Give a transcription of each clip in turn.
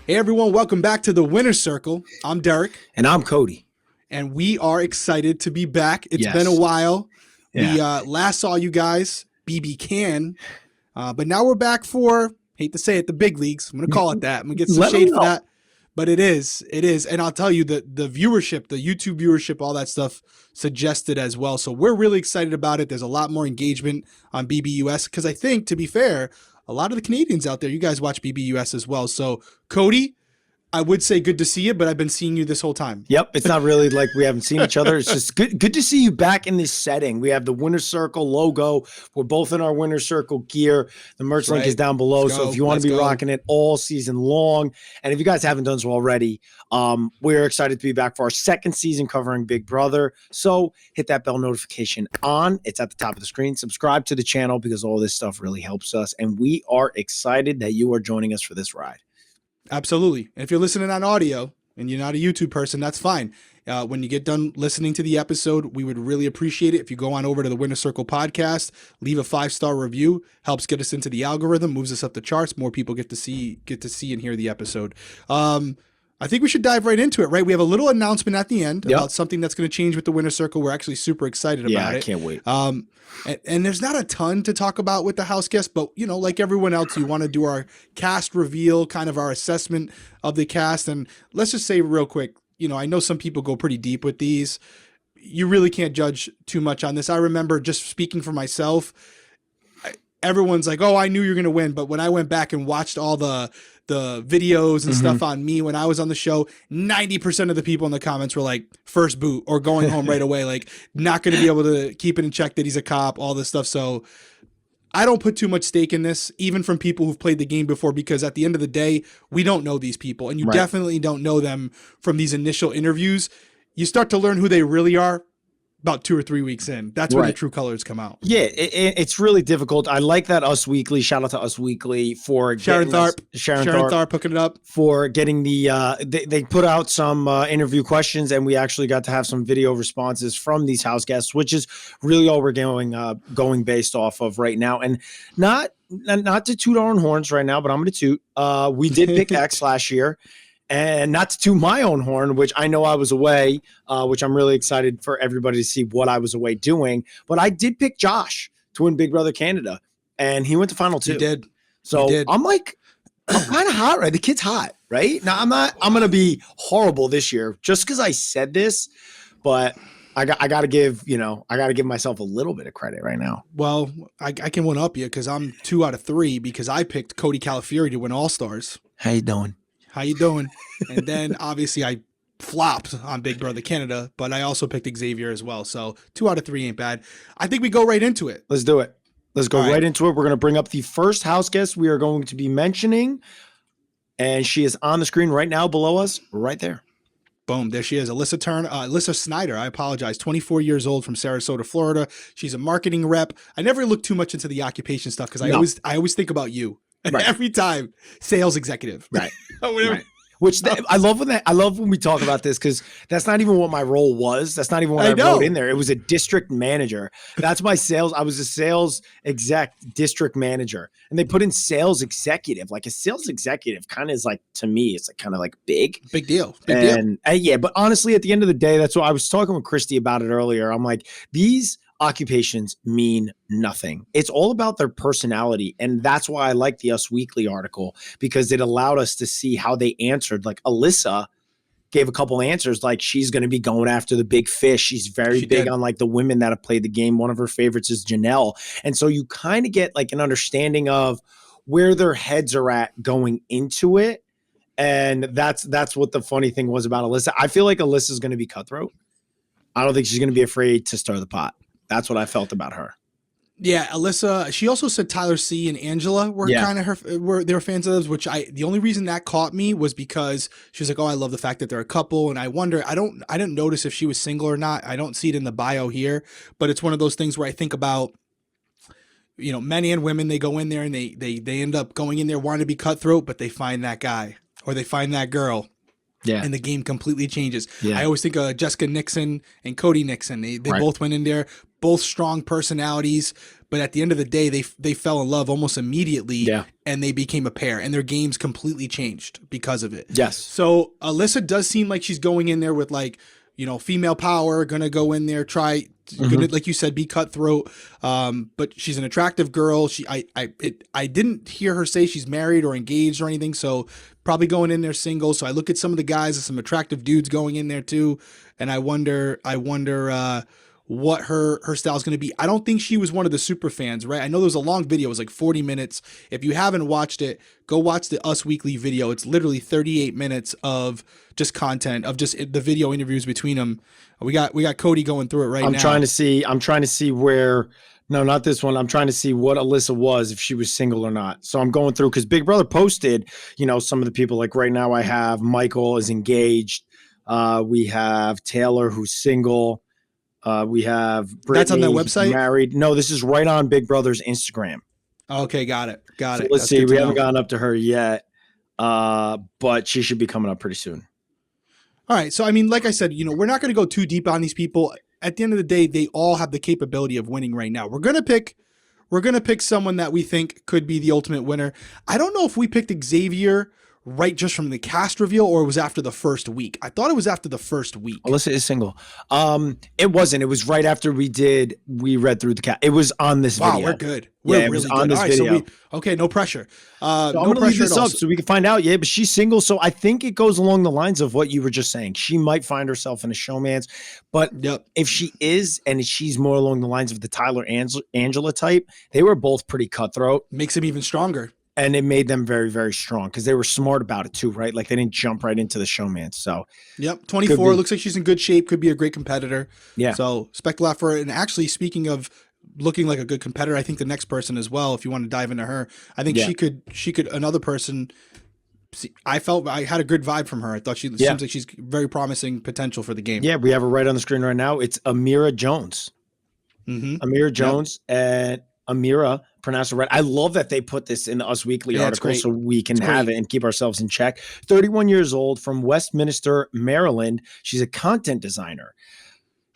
Hey everyone, welcome back to the Winner's Circle. I'm Derrick. And I'm Cody. And we are excited to be back. It's Yes. been a while. Yeah. We last saw you guys, BB Can, but now we're back for, hate to say it, the big leagues. I'm going to call it that. I'm going to get some shade for that. But it is. And I'll tell you that the viewership, the YouTube viewership, all that stuff suggested as well. So we're really excited about it. There's a lot more engagement on BBUS because I think, to be fair, a lot of the Canadians out there, you guys watch BBUS as well. So Cody, I would say good to see you, but I've been seeing you this whole time. Yep. It's not really like we haven't seen each other. It's just good to see you back in this setting. We have the Winner's Circle logo. We're both in our Winner's Circle gear. The merch link is down below. So if you want to be rocking it all season long, and if you guys haven't done so already, we're excited to be back for our second season covering Big Brother. So hit that bell notification on. It's at the top of the screen. Subscribe to the channel because all this stuff really helps us. And we are excited that you are joining us for this ride. Absolutely. And if you're listening on audio and you're not a YouTube person, that's fine. When you get done listening to the episode, we would really appreciate it if you go on over to the Winner's Circle podcast, leave a 5-star review, helps get us into the algorithm, moves us up the charts. More people get to see and hear the episode. I think we should dive right into it, right? We have a little announcement at the end about something that's going to change with the Winner's Circle. We're actually super excited about it. I can't wait. And there's not a ton to talk about with the house guests, but, you know, like everyone else, you want to do our cast reveal, kind of our assessment of the cast. And let's just say real quick, you know, I know some people go pretty deep with these. You really can't judge too much on this. I remember just speaking for myself, everyone's like, oh, I knew you were going to win. But when I went back and watched all the videos and stuff on me when I was on the show, 90% of the people in the comments were like, first boot or going home right away, like not going to be able to keep it in check that he's a cop, all this stuff. So I don't put too much stake in this, even from people who've played the game before, because at the end of the day, we don't know these people, and you definitely don't know them from these initial interviews. You start to learn who they really are about 2 or 3 weeks in. That's when the true colors come out. Yeah, it's really difficult. I like that Us Weekly. Shout out to Us Weekly for Sharon Tharp hooking it up for getting the. They put out some interview questions, and we actually got to have some video responses from these house guests, which is really all we're going based off of right now. And not to toot our own horns right now, but I'm going to toot. We did pick X last year. And not to my own horn, which I know I was away, which I'm really excited for everybody to see what I was away doing. But I did pick Josh to win Big Brother Canada, and he went to final 2. He did. So I'm kind of hot, right? The kid's hot, right? Now I'm going to be horrible this year just because I said this, but I got to give myself a little bit of credit right now. Well, I can one up you because I'm 2 out of 3 because I picked Cody Calafieri to win All Stars. How you doing? How you doing? And then obviously I flopped on Big Brother Canada, but I also picked Xavier as well. So 2 out of 3 ain't bad. I think we go right into it. Let's do it. Let's go right into it. We're going to bring up the first house guest we are going to be mentioning. And she is on the screen right now below us, right there. Boom. There she is. Alyssa Turner, Alyssa Snyder. I apologize. 24 years old from Sarasota, Florida. She's a marketing rep. I never look too much into the occupation stuff because I always think about you. Every time, sales executive, right? Which I love when we talk about this because that's not even what my role was. That's not even what I wrote in there. It was a district manager. That's my sales. I was a sales exec district manager, and they put in sales executive. Like a sales executive, kind of is like, to me, it's like kind of like big deal. Yeah, but honestly, at the end of the day, that's what I was talking with Christy about it earlier. I'm like, these occupations mean nothing. It's all about their personality. And that's why I like the Us Weekly article, because it allowed us to see how they answered. Like Alyssa gave a couple answers, like she's going to be going after the big fish. She's very big on like the women that have played the game. One of her favorites is Janelle. And so you kind of get like an understanding of where their heads are at going into it. And that's what the funny thing was about Alyssa. I feel like Alyssa's going to be cutthroat. I don't think she's going to be afraid to stir the pot. That's what I felt about her. Yeah, Alyssa. She also said Tyler C and Angela were kind of they were fans of those. Which the only reason that caught me was because she was like, "Oh, I love the fact that they're a couple." And I wonder, I didn't notice if she was single or not. I don't see it in the bio here, but it's one of those things where I think about, you know, men and women. They go in there and they end up going in there wanting to be cutthroat, but they find that guy or they find that girl. Yeah. And the game completely changes. Yeah. I always think of Jessica Nixon and Cody Nixon. They both went in there, both strong personalities, but at the end of the day, they fell in love almost immediately, Yeah. and they became a pair, and their games completely changed because of it. Yes. So Alyssa does seem like she's going in there with like, female power, gonna go in there, try, gonna, like you said, be cutthroat. But she's an attractive girl. I didn't hear her say she's married or engaged or anything, so probably going in there single. So I look at some of the guys and some attractive dudes going in there too, and I wonder what her style is going to be. I don't think she was one of the super fans, right? I know there was a long video. It was like 40 minutes. If you haven't watched it, go watch the Us Weekly video. It's literally 38 minutes of just content, of just the video interviews between them. We got Cody going through it right now. I'm trying to see where, no, not this one. I'm trying to see what Alyssa was, if she was single or not. So I'm going through, because Big Brother posted, some of the people, like right now I have Michael is engaged. We have Taylor, who's single. We have Brittany, that's on their website, married. No, this is right on Big Brother's Instagram. Okay, got it. So it. let's see. We haven't gotten up to her yet, but she should be coming up pretty soon. All right. So, I mean, like I said, we're not going to go too deep on these people. At the end of the day, they all have the capability of winning right now. We're going to pick someone that we think could be the ultimate winner. I don't know if we picked Xavier right just from the cast reveal, or it was after the first week. I thought it was after the first week. Alyssa is single. It wasn't. It was right after we read through the cast. It was on this video. Wow, we're good. We're really really on good. this All right, video. Okay, no pressure. So I'm no going to leave pressure this at all. up so we can find out. Yeah, but she's single. So I think it goes along the lines of what you were just saying. She might find herself in a showman's, but if she is, and she's more along the lines of the Tyler Angela type, they were both pretty cutthroat. Makes him even stronger. And it made them very, very strong because they were smart about it too, right? Like they didn't jump right into the showman. So, 24 looks like she's in good shape. Could be a great competitor. Yeah. So expect a lot for her. And actually, speaking of looking like a good competitor, I think the next person as well, if you want to dive into her, I think she could another person. I had a good vibe from her. I thought she seems like she's very promising potential for the game. Yeah, we have her right on the screen right now. It's Amira Jones. Amira Jones and Amira, pronounced it right. I love that they put this in the Us Weekly article so we can have it and keep ourselves in check. 31 years old, from Westminster, Maryland. She's a content designer.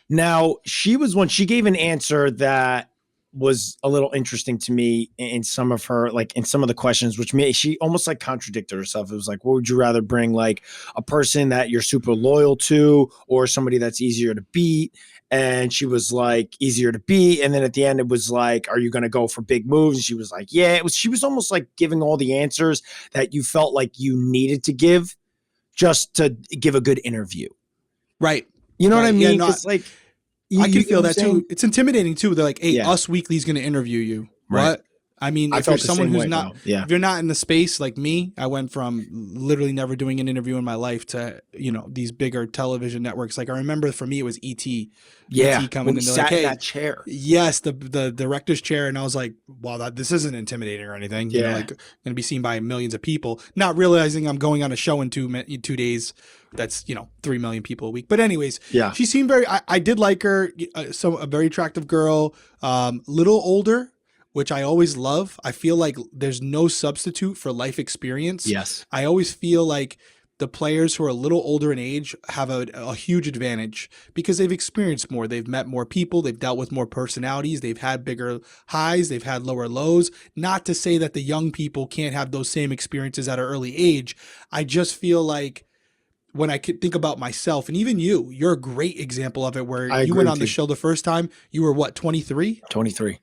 Now, she gave an answer that was a little interesting to me in some of her, like in some of the questions, which she almost like contradicted herself. It was like, what would you rather bring, like a person that you're super loyal to or somebody that's easier to beat? And she was like, easier to beat. And then at the end, it was like, are you going to go for big moves? And she was like, yeah. She was almost like giving all the answers that you felt like you needed to give just to give a good interview. Right. You know what I mean? Yeah, it's like, I can feel that too. It's intimidating too. They're like, hey, Us Weekly's going to interview you. Right. What? I mean, if you're someone who's not, if you're not in the space like me, I went from literally never doing an interview in my life to, these bigger television networks. Like I remember for me, it was E.T. Yeah. E.T. coming in, sat in that chair. Yes. The director's chair. And I was like, wow, this isn't intimidating or anything. You know, like going to be seen by millions of people, not realizing I'm going on a show in 2 days. That's 3 million people a week. But anyways, she seemed I did like her. A very attractive girl, little older, which I always love. I feel like there's no substitute for life experience. Yes. I always feel like the players who are a little older in age have a huge advantage because they've experienced more. They've met more people. They've dealt with more personalities. They've had bigger highs. They've had lower lows. Not to say that the young people can't have those same experiences at an early age. I just feel like when I could think about myself, and even you're a great example of it, where you went on the show the first time, you were what, 23? 23.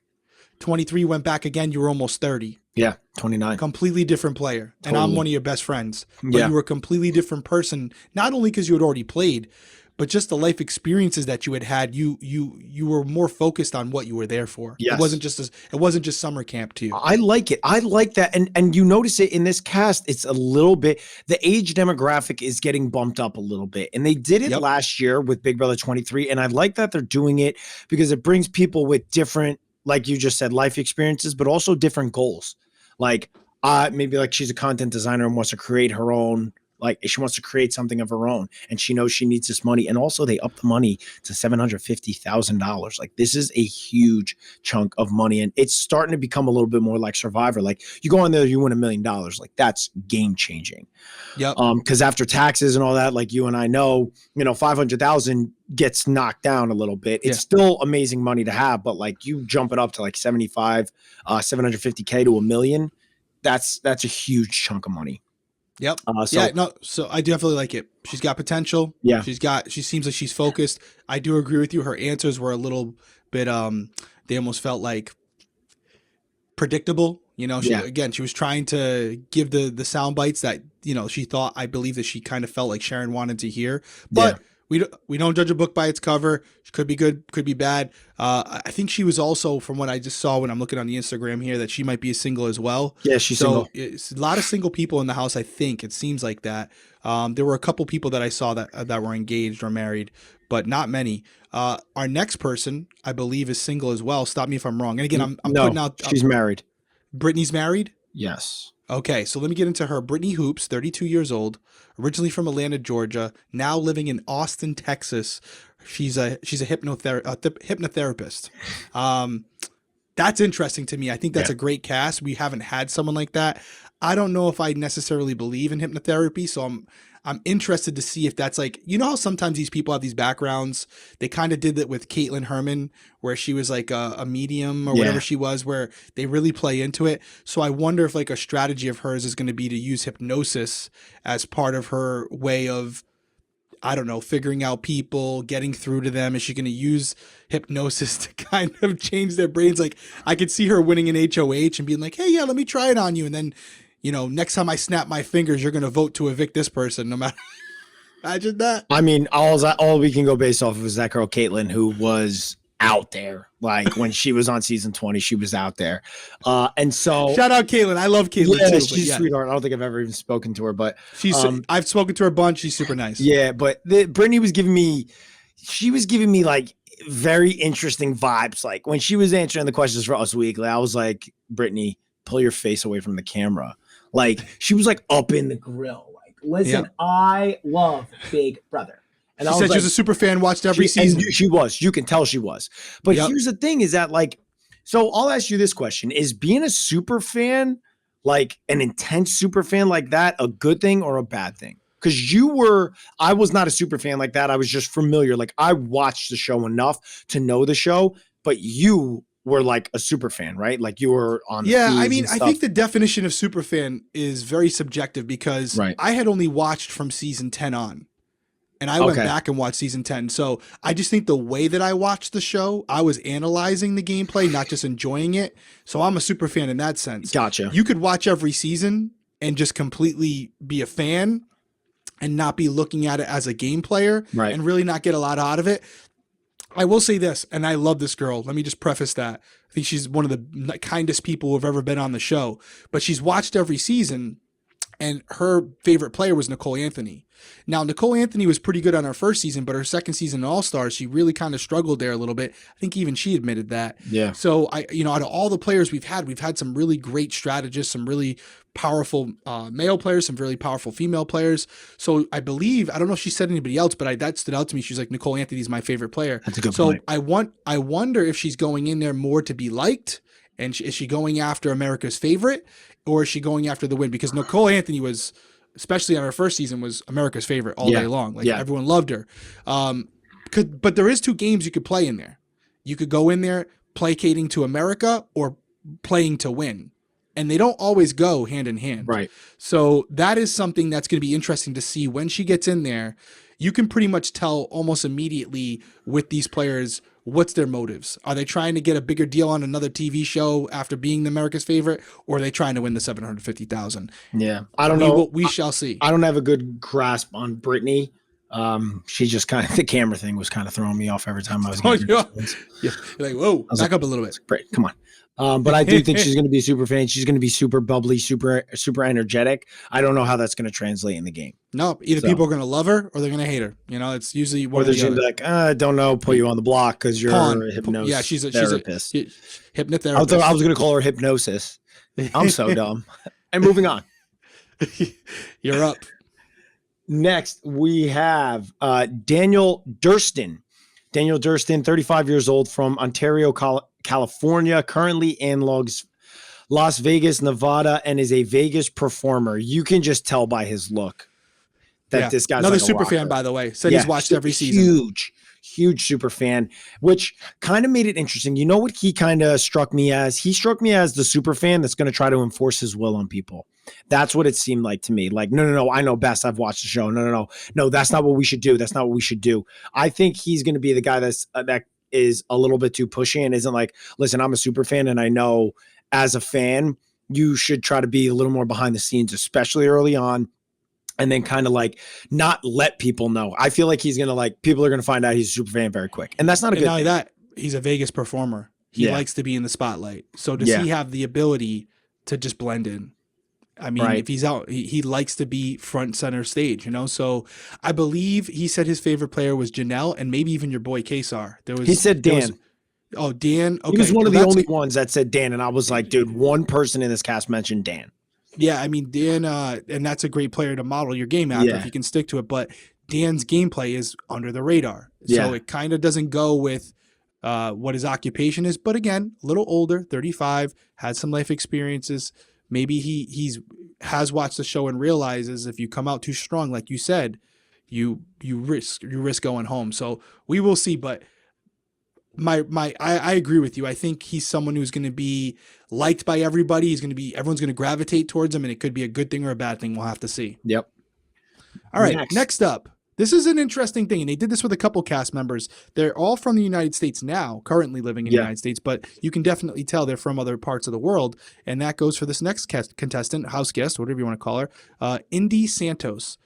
23, went back again, you were almost 30. Yeah, 29. Completely different player. Totally. And I'm one of your best friends. But you were a completely different person, not only because you had already played, but just the life experiences that you had. You were more focused on what you were there for. Yes. It wasn't just summer camp to you. I like it. I like that. And you notice it in this cast, it's a little bit, the age demographic is getting bumped up a little bit. And they did it last year with Big Brother 23. And I like that they're doing it because it brings people with different, like you just said, life experiences, but also different goals. Like maybe like she's a content designer and wants to create her own Like she wants to create something of her own, and she knows she needs this money. And also they up the money to $750,000. Like this is a huge chunk of money, and it's starting to become a little bit more like Survivor. Like you go on there, you win $1 million. Like that's game changing. Yep. Because after taxes and all that, like you and I know, 500,000 gets knocked down a little bit. It's still amazing money to have, but like you jump it up to like 75, 750K to $1 million. That's a huge chunk of money. Yep. So I definitely like it. She's got potential. Yeah. She seems like she's focused. I do agree with you. Her answers were a little bit, they almost felt like predictable. Again, she was trying to give the sound bites that, she thought, I believe that she kind of felt like Sharon wanted to hear, but we don't judge a book by its cover. It could be good, could be bad. I think she was also, from what I just saw when I'm looking on the Instagram here, that she might be a single as well. Yeah, she's single. It's a lot of single people in the house. I think it seems like that. There were a couple people that I saw that were engaged or married, but not many. Our next person, I believe, is single as well. Stop me if I'm wrong. And again, I'm putting out. She's married. Brittany's married? Yes. Okay, so let me get into her. Brittany Hoops, 32 years old, originally from Atlanta, Georgia, now living in Austin, Texas. She's a hypnotherapist. That's interesting to me. I think that's a great cast. We haven't had someone like that. I don't know if I necessarily believe in hypnotherapy, so I'm interested to see if that's like, how sometimes these people have these backgrounds. They kind of did that with Caitlin Herman, where she was like a medium or whatever she was, where they really play into it. So I wonder if like a strategy of hers is going to be to use hypnosis as part of her way of, I don't know, figuring out people, getting through to them. Is she going to use hypnosis to kind of change their brains? Like I could see her winning an HOH and being like, hey, yeah, let me try it on you. And then, next time I snap my fingers, you're going to vote to evict this person, no matter. Imagine that. I mean, all we can go based off of is that girl, Caitlin, who was out there. Like when she was on season 20, she was out there. And so shout out Caitlin. I love Caitlin too. She's a sweetheart. I don't think I've ever even spoken to her, but I've spoken to her a bunch. She's super nice. Yeah. But Brittany was giving me like very interesting vibes. Like when she was answering the questions for Us Weekly, I was like, Brittany, pull your face away from the camera. Like she was like up in the grill. Like, listen, I love Big Brother. And she said she was a super fan, watched every season. She was. You can tell she was. But here's the thing is that like, so I'll ask you this question. Is being a super fan, like an intense super fan like that, a good thing or a bad thing? Because I was not a super fan like that. I was just familiar. Like I watched the show enough to know the show, but you were like a super fan, right? Like you were on. Yeah. I mean, I think the definition of super fan is very subjective because I had only watched from season 10 on. And I went back and watched season 10. So I just think the way that I watched the show, I was analyzing the gameplay, not just enjoying it. So I'm a super fan in that sense. Gotcha. You could watch every season and just completely be a fan and not be looking at it as a game player and really not get a lot out of it. I will say this, and I love this girl. Let me just preface that. I think she's one of the kindest people who have ever been on the show. But she's watched every season, and her favorite player was Nicole Anthony. Now, Nicole Anthony was pretty good on her first season, but her second season in All-Stars, she really kind of struggled there a little bit. I think even she admitted that. Yeah. So, out of all the players we've had some really great strategists, some really powerful male players, some really powerful female players. So I believe, I don't know if she said anybody else, but that stood out to me. She's like, Nicole Anthony's my favorite player. That's a good point. So I wonder if she's going in there more to be liked, and is she going after America's favorite, or is she going after the win? Because Nicole Anthony was, especially on her first season, was America's favorite all day long. Like everyone loved her. But there is two games you could play in there. You could go in there placating to America or playing to win. And they don't always go hand in hand. Right. So that is something that's going to be interesting to see when she gets in there. You can pretty much tell almost immediately with these players what's their motives. Are they trying to get a bigger deal on another TV show after being America's favorite, or are they trying to win the $750,000? Yeah, I don't know. We shall see. I don't have a good grasp on Brittany. She just kind of, the camera thing was kind of throwing me off every time I was getting You're like, whoa, back up a little bit. Great, come on. But I do think she's going to be a super fan. She's going to be super bubbly, super energetic. I don't know how that's going to translate in the game. No, either people are going to love her or they're going to hate her. It's usually one or they're going to be like, I don't know, put you on the block because you're a hypnosis. Yeah, she's a hypnotherapist. I was going to call her hypnosis. I'm so dumb. And moving on. You're up. Next, we have Daniel Durston. Daniel Durston, 35 years old, from Ontario, California, currently in Las Vegas, Nevada, and is a Vegas performer. You can just tell by his look that this guy's another like a super rocker. fan, by the way. Said he's watched every season. Huge super fan, which kind of made it interesting. You know what he kind of struck me as? He struck me as the super fan that's going to try to enforce his will on people. That's what it seemed like to me. Like, no, I know best. I've watched the show. No, that's not what we should do. That's not what we should do. I think he's going to be the guy that is a little bit too pushy and isn't like, listen, I'm a super fan, and I know as a fan, you should try to be a little more behind the scenes, especially early on. And then kind of like not let people know. I feel like he's going to like, people are going to find out he's a super fan very quick. And that's not a good thing. Not only that, he's a Vegas performer. He likes to be in the spotlight. So does he have the ability to just blend in? I mean, if he's out, he likes to be front center stage, you know? So I believe he said his favorite player was Janelle and maybe even your boy Kesar. He said Dan. Dan. Okay. He was one of the only ones that said Dan. And I was like, dude, one person in this cast mentioned Dan. Yeah, I mean, Dan, and that's a great player to model your game after if you can stick to it. But Dan's gameplay is under the radar. So it kind of doesn't go with what his occupation is. But again, a little older, 35, had some life experiences. Maybe he has watched the show and realizes if you come out too strong, like you said, you risk going home. So we will see. But I agree with you. I think he's someone who's going to be liked by everybody. Everyone's going to gravitate towards him, and it could be a good thing or a bad thing. We'll have to see. Yep. All right. Next up, this is an interesting thing, and they did this with a couple cast members. They're all from the United States now, currently living in the United States, but you can definitely tell they're from other parts of the world. And that goes for this next contestant, house guest, whatever you want to call her, Indi Santos.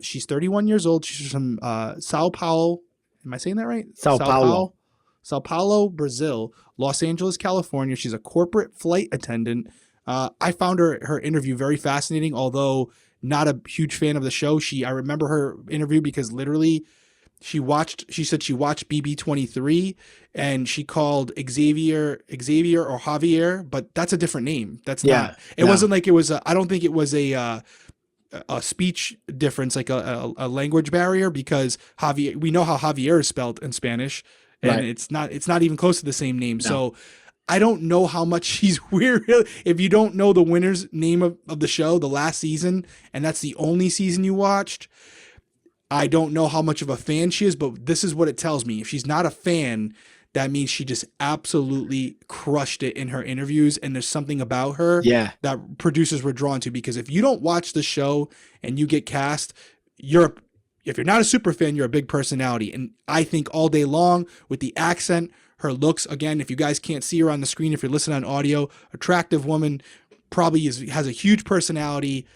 She's 31 years old. She's from Sao Paulo. Am I saying that right? Sao Paulo, Brazil, Los Angeles, California. She's a corporate flight attendant. I found her interview very fascinating, although not a huge fan of the show. I remember her interview because literally she said she watched BB23 and she called Xavier or Javier, but that's a different name. That's not, it wasn't like it was, I don't think it was a speech difference, like a language barrier, because Javier, we know how Javier is spelled in Spanish. And it's not even close to the same name. No. So I don't know how much she's weird. If you don't know the winner's name of the show, the last season, and that's the only season you watched, I don't know how much of a fan she is, but this is what it tells me. If she's not a fan, that means she just absolutely crushed it in her interviews. And there's something about her that producers were drawn to, because if you don't watch the show and you get cast, if you're not a super fan, you're a big personality. And I think all day long with the accent, her looks, again, if you guys can't see her on the screen, if you're listening on audio, attractive woman, probably has a huge personality.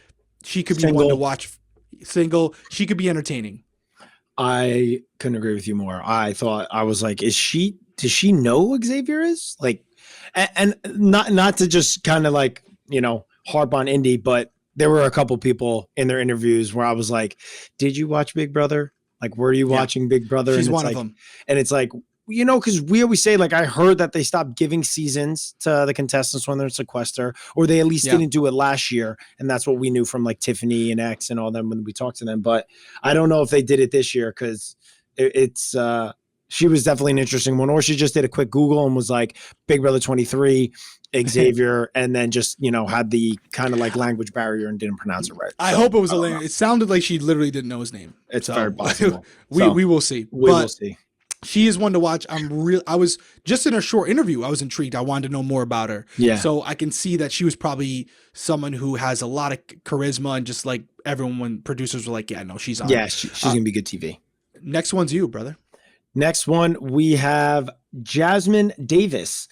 She could be one to watch. Single. She could be entertaining. I couldn't agree with you more. I was like, does she know who Xavier is? Like, and not to just kind of like, harp on Indi, but there were a couple people in their interviews where I was like, did you watch Big Brother? Like, were you watching Big Brother? She's one of them. And it's like, because we always say, like, I heard that they stopped giving seasons to the contestants when they're in sequester, or they at least didn't do it last year. And that's what we knew from like Tiffany and X and all them when we talked to them. But I don't know if they did it this year, because she was definitely an interesting one, or she just did a quick Google and was like Big Brother 23, Xavier, and then just, had the kind of like language barrier and didn't pronounce it right. I hope it was a language. It sounded like she literally didn't know his name. It's very possible. We will see. We will see. She is one to watch. I was just in her short interview. I was intrigued. I wanted to know more about her. Yeah. So I can see that she was probably someone who has a lot of charisma, and just like everyone, when producers were like, yeah, no, she's on. Yeah, she's going to be good TV. Next one's you, brother. Next one, we have Jasmine Davis.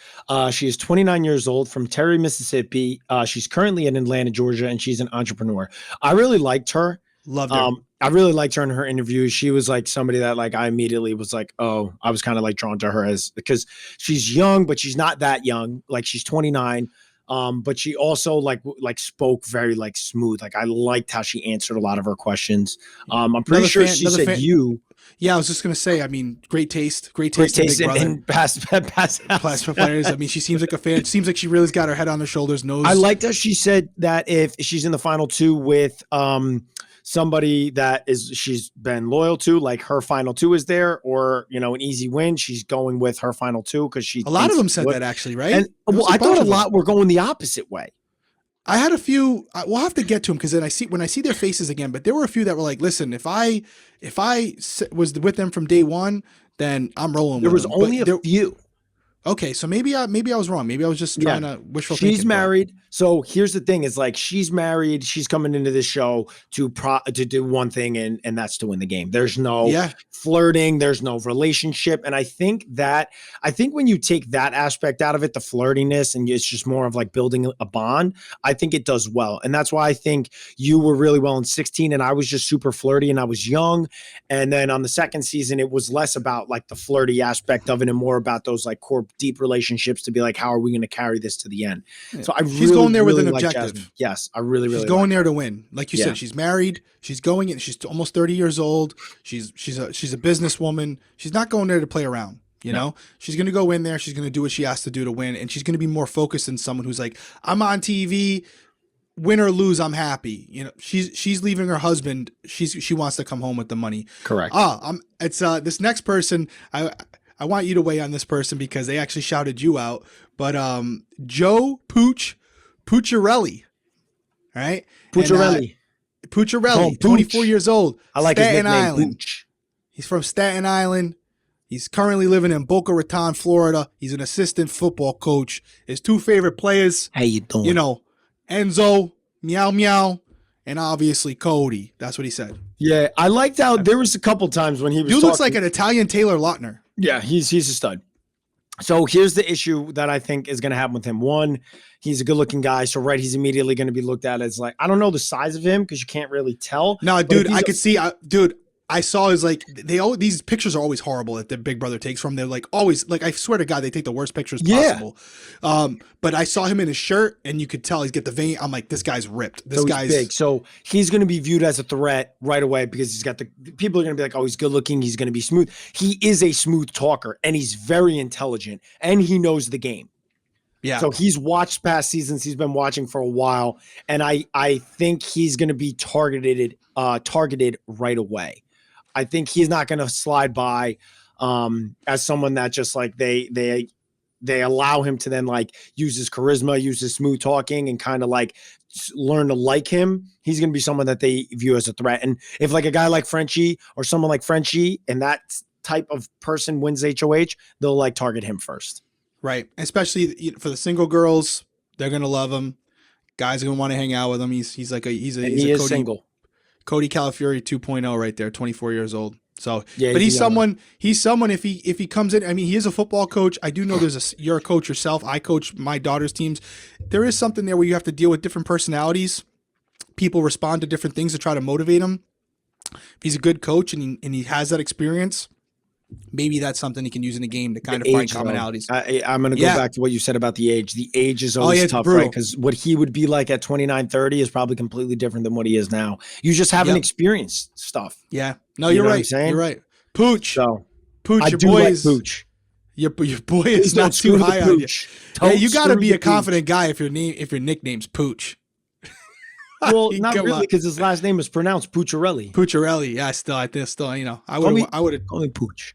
She is 29 years old, from Terry, Mississippi. She's currently in Atlanta, Georgia, and she's an entrepreneur. I really liked her. Loved her. I really liked her in her interviews. She was like somebody that like I immediately was like, oh, I was kind of like drawn to her because she's young, but she's not that young. Like, she's 29. But she also like spoke very like smooth. Like, I liked how she answered a lot of her questions. I'm pretty sure she said you. Yeah, I was just gonna say. I mean, great taste in past players. I mean, she seems like a fan. It seems like she really's got her head on her shoulders. Knows. I liked how she said that if she's in the final two with somebody that she's been loyal to, like her final two is there, or an easy win. She's going with her final two because a lot of them said that actually, right? And I thought a lot were going the opposite way. I had a few. We'll have to get to them because then when I see their faces again. But there were a few that were like, "Listen, if I was with them from day one, then I'm rolling." There with was them. only a few. Okay, so maybe I was wrong. Maybe I was just trying to wishful thinking. She's married. So here's the thing: is like she's married. She's coming into this show to do one thing, and that's to win the game. There's no flirting. There's no relationship. And I think when you take that aspect out of it, the flirtiness, and it's just more of like building a bond, I think it does well. And that's why I think you were really well in 16, and I was just super flirty, and I was young. And then on the second season, it was less about like the flirty aspect of it, and more about those like core deep relationships to be like, how are we going to carry this to the end? Yeah. So she's going there with an objective. Jasmine. Yes, I really she's going there to win. Like you said, she's married. She's going in. She's almost 30 years old. She's a businesswoman. She's not going there to play around. You know, she's going to go in there. She's going to do what she has to do to win, and she's going to be more focused than someone who's like, I'm on TV. Win or lose, I'm happy. She's leaving her husband. She wants to come home with the money. Correct. It's this next person. I want you to weigh on this person because they actually shouted you out. But Joe Pucciarelli, right? Pucciarelli. Pucciarelli, 24 years old. I like Staten his nickname, Island. Pooch. He's from Staten Island. He's currently living in Boca Raton, Florida. He's an assistant football coach. His two favorite players, how you doing? Enzo, Meow Meow, and obviously Cody. That's what he said. Yeah, I liked how there was a couple times when he was. Dude looks like an Italian Taylor Lautner. Yeah, he's a stud. So here's the issue that I think is going to happen with him. One, he's a good-looking guy, so he's immediately going to be looked at as like, I don't know the size of him because you can't really tell. No, dude, I could see, dude. I saw his like these pictures are always horrible that their big brother takes from. They're like always like I swear to God they take the worst pictures possible. But I saw him in his shirt and you could tell he's got the vein. I'm like, this guy's ripped. This guy's big. So he's going to be viewed as a threat right away because he's got the people are going to be like, oh, he's good looking. He's going to be smooth. He is a smooth talker and he's very intelligent and he knows the game. Yeah. So he's watched past seasons. He's been watching for a while, and I think he's going to be targeted right away. I think he's not going to slide by as someone that just like they allow him to then like use his charisma, use his smooth talking, and kind of like learn to like him. He's going to be someone that they view as a threat. And if like a guy like Frenchie or someone like Frenchie and that type of person wins HOH, they'll like target him first. Right. Especially for the single girls, they're going to love him. Guys are going to want to hang out with him. He's a Cody, single. Cody Calafiore 2.0 right there, 24 years old. So, yeah, but he's someone if he comes in, I mean, he is a football coach. I do know you're a coach yourself. I coach my daughter's teams. There is something there where you have to deal with different personalities. People respond to different things to try to motivate him. If he's a good coach and he has that experience, maybe that's something he can use in a game to kind of find commonalities. I'm going to go back to what you said about the age. The age is always tough, right? Because what he would be like at 29, 30 is probably completely different than what he is now. You just haven't experienced stuff. Yeah. No, you're right. You're right. Pooch. So, Pooch, your boy is Pooch. Your boy is not too high on you. Hey, you got to be a confident guy if your nickname's Pooch. Well, not really, because his last name is pronounced Pucciarelli. Pucciarelli, yeah. I would have call me Pooch.